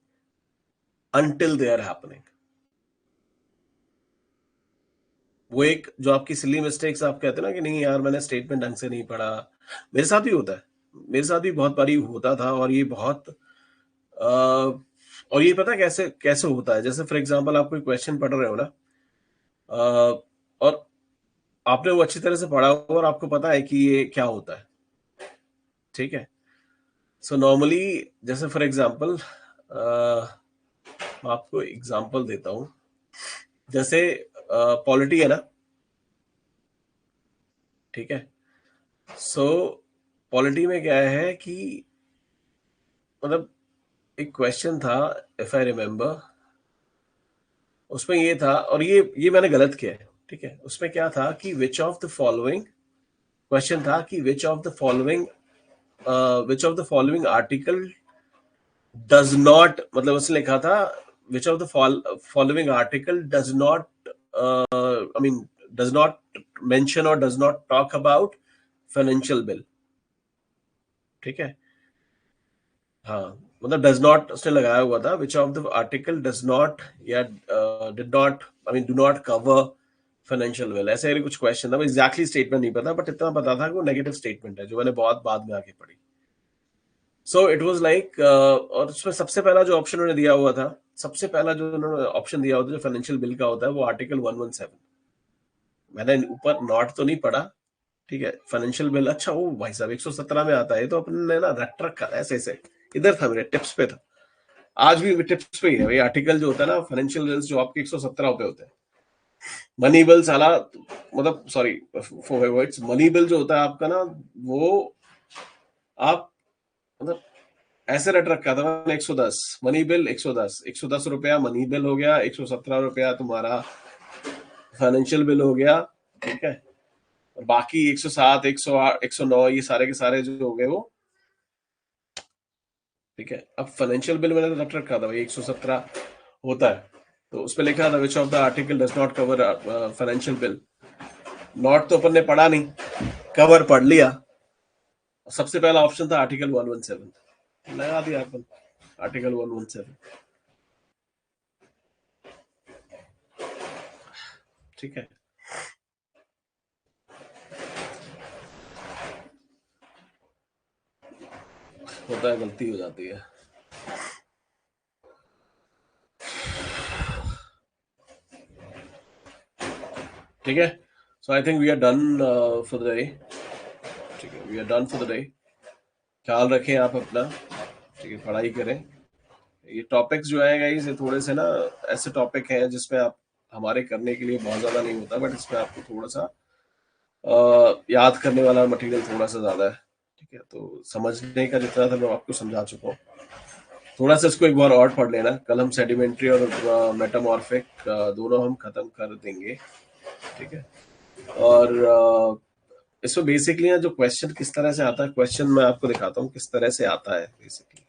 until they are happening। वो एक जो आपकी सिली मिस्टेक्स आप कहते हैं ना कि नहीं यार मैंने स्टेटमेंट ढंग से नहीं पढ़ा, मेरे साथ भी होता है, मेरे साथ भी बहुत बारी होता था, और ये बहुत और ये पता है कैसे कैसे होता है, जैसे फॉर एग्जांपल आप कोई क्वेश्चन पढ़ रहे हो ना, और आपने वो अच्छी तरह से पढ़ा हो और आपको पता है कि ये क्या होता है। ठीक है, सो नॉर्मली जैसे फॉर एग्जांपल मैं आपको एग्जांपल देता हूं, जैसे पॉलिटी है ना, ठीक है, सो पॉलिटी में क्या है कि मतलब एक क्वेश्चन था, इफ आई रिमेम्बर, उसमें ये था, और ये मैंने गलत किया है। ठीक है, उसमें क्या था कि which of the following, question था कि which of the following article does not, मतलब उसने लिखा था which of the following article does not, I mean does not mention और does not talk about financial bill. ठीक है, हाँ, मतलब डज नॉट उसने लगाया हुआ था, which of the article does not या did not, I mean do not cover financial well, ऐसे कुछ क्वेश्चन था। एग्जैक्टली स्टेटमेंट नहीं पता, बट इतना पता था कि वो नेगेटिव स्टेटमेंट है, जो मैंने बहुत बाद में आके पढ़ी। सो इट वाज लाइक, और उसमें सबसे पहला जो ऑप्शन उन्होंने दिया हुआ था, सबसे पहला जो उन्होंने ऑप्शन दिया होता है जो फाइनेंशियल बिल का होता है, वो आर्टिकल 117। मैंने ऊपर नॉट तो नहीं पढ़ा, ठीक है, फाइनेंशियल बिल, अच्छा वो भाई साहब 117 में आता है, तो अपने ना रट रखा था ऐसे ऐसे, इधर था मेरे टिप्स पे था, आज भी टिप्स पे ही है भाई, आर्टिकल जो होता है ना फाइनेंशियल बिल्स जो आपके 117 पे होते हैं। मनी बिल साला, मतलब sorry for my words, money bill जो होता है आपका ना, वो आप मतलब ऐसे रट रखा था मैंने 110, मनी बिल 110, 110 रुपया मनी बिल हो गया, 117 रुपया तुम्हारा फाइनेंशियल बिल हो गया, ठीक है। और बाकी 107, 108, 109 ये सारे के सारे जो हो गए वो, ठीक है। अब फाइनेंशियल बिल मैंने तो रट रखा था भाई 117 होता है, तो उस पर लिखा था which of the article does not cover financial bill. Not तो अपन ने पढ़ा नहीं, कवर पढ़ लिया। सबसे पहला ऑप्शन था आर्टिकल 117, लगा दिया अपन आर्टिकल 117, ठीक है। होता है, गलती हो जाती है, ठीक है। So I think we are done for the day, ठीक है, we are done for the day. ख्याल रखें आप अपना, ठीक है, पढ़ाई करें। ये टॉपिक्स जो है गाइस, ये थोड़े से ना ऐसे टॉपिक हैं जिसमें आप हमारे करने के लिए बहुत ज्यादा नहीं होता, बट इसमें आपको थोड़ा सा याद करने वाला मटेरियल थोड़ा सा ज्यादा है, ठीक है। तो समझने का जितना था मैं आपको समझा चुका हूँ, थोड़ा सा इसको एक बार और पढ़ लेना। कल हम सेडिमेंट्री और मेटामॉर्फिक दोनों हम खत्म कर देंगे, ठीक है। और इसमें बेसिकली ना जो क्वेश्चन किस तरह से आता है, क्वेश्चन मैं आपको दिखाता हूँ किस तरह से आता है बेसिकली,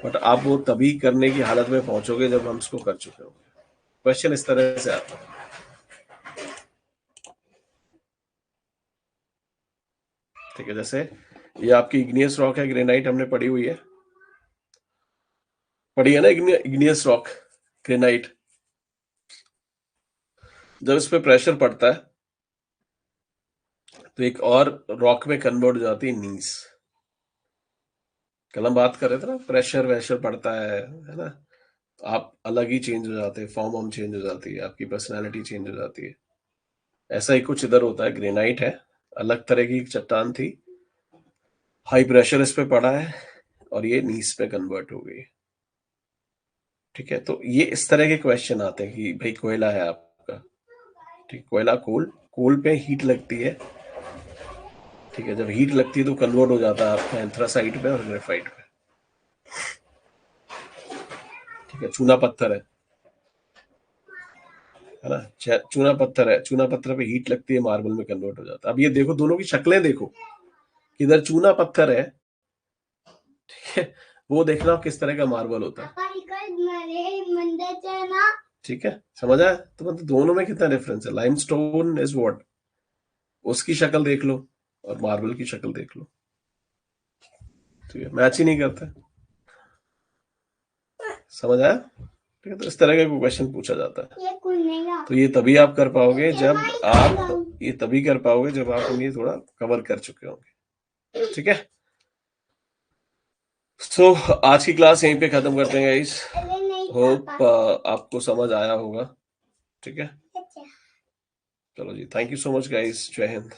बट आप वो तभी करने की हालत में पहुंचोगे जब हम इसको कर चुके होंगे। क्वेश्चन इस तरह से आता है, ठीक है। जैसे ये आपकी इग्नियस रॉक है, ग्रेनाइट हमने पढ़ी हुई है, पढ़ी है ना, इग्नियस रॉक ग्रेनाइट। जब इस पे प्रेशर पड़ता है तो एक और रॉक में कन्वर्ट हो जाती है नीस। कल हम बात कर रहे थे ना, प्रेशर वैशर पड़ता है ना, आप अलग ही चेंज हो जाते हैं, फॉर्म हम चेंज हो जाती है, आपकी पर्सनालिटी चेंज हो जाती है। ऐसा ही कुछ इधर होता है, ग्रेनाइट है, अलग तरह की चट्टान थी, हाई प्रेशर इस पे पड़ा है और ये नीस पे कन्वर्ट हो गई, ठीक है। तो ये इस तरह के क्वेश्चन आते हैं कि भाई कोयला है आपका, ठीक, कोयला कोल, कोल पे हीट लगती है, ठीक है। जब हीट लगती है तो कन्वर्ट हो जाता है आपका एंथ्रासाइट पे और ग्रेफाइट पे, ठीक है। चूना पत्थर है ना, चूना पत्थर है, चूना पत्थर पे हीट लगती है, मार्बल में कन्वर्ट हो जाता है। अब ये देखो, दोनों की शक्लें देखो, इधर चूना पत्थर है, ठीक है, वो देखना किस तरह का मार्बल होता है, ठीक है, समझ आया। तो मतलब दोनों में कितना डिफरेंस है। लाइमस्टोन इज व्हाट, उसकी शक्ल देख लो और मार्बल की शक्ल देख लो, ठीक है, मैच ही नहीं करता, समझ आया, ठीक है। तो इस तरह का क्वेश्चन पूछा जाता है, तो ये तभी आप कर पाओगे जब आप, ये तभी कर पाओगे जब आप ये थोड़ा कवर कर चुके होंगे, ठीक है। सो आज की क्लास यहीं पे खत्म करते हैं गाइस, होप आपको समझ आया होगा, ठीक है। चलो जी, thank you so much guys, जय हिंद।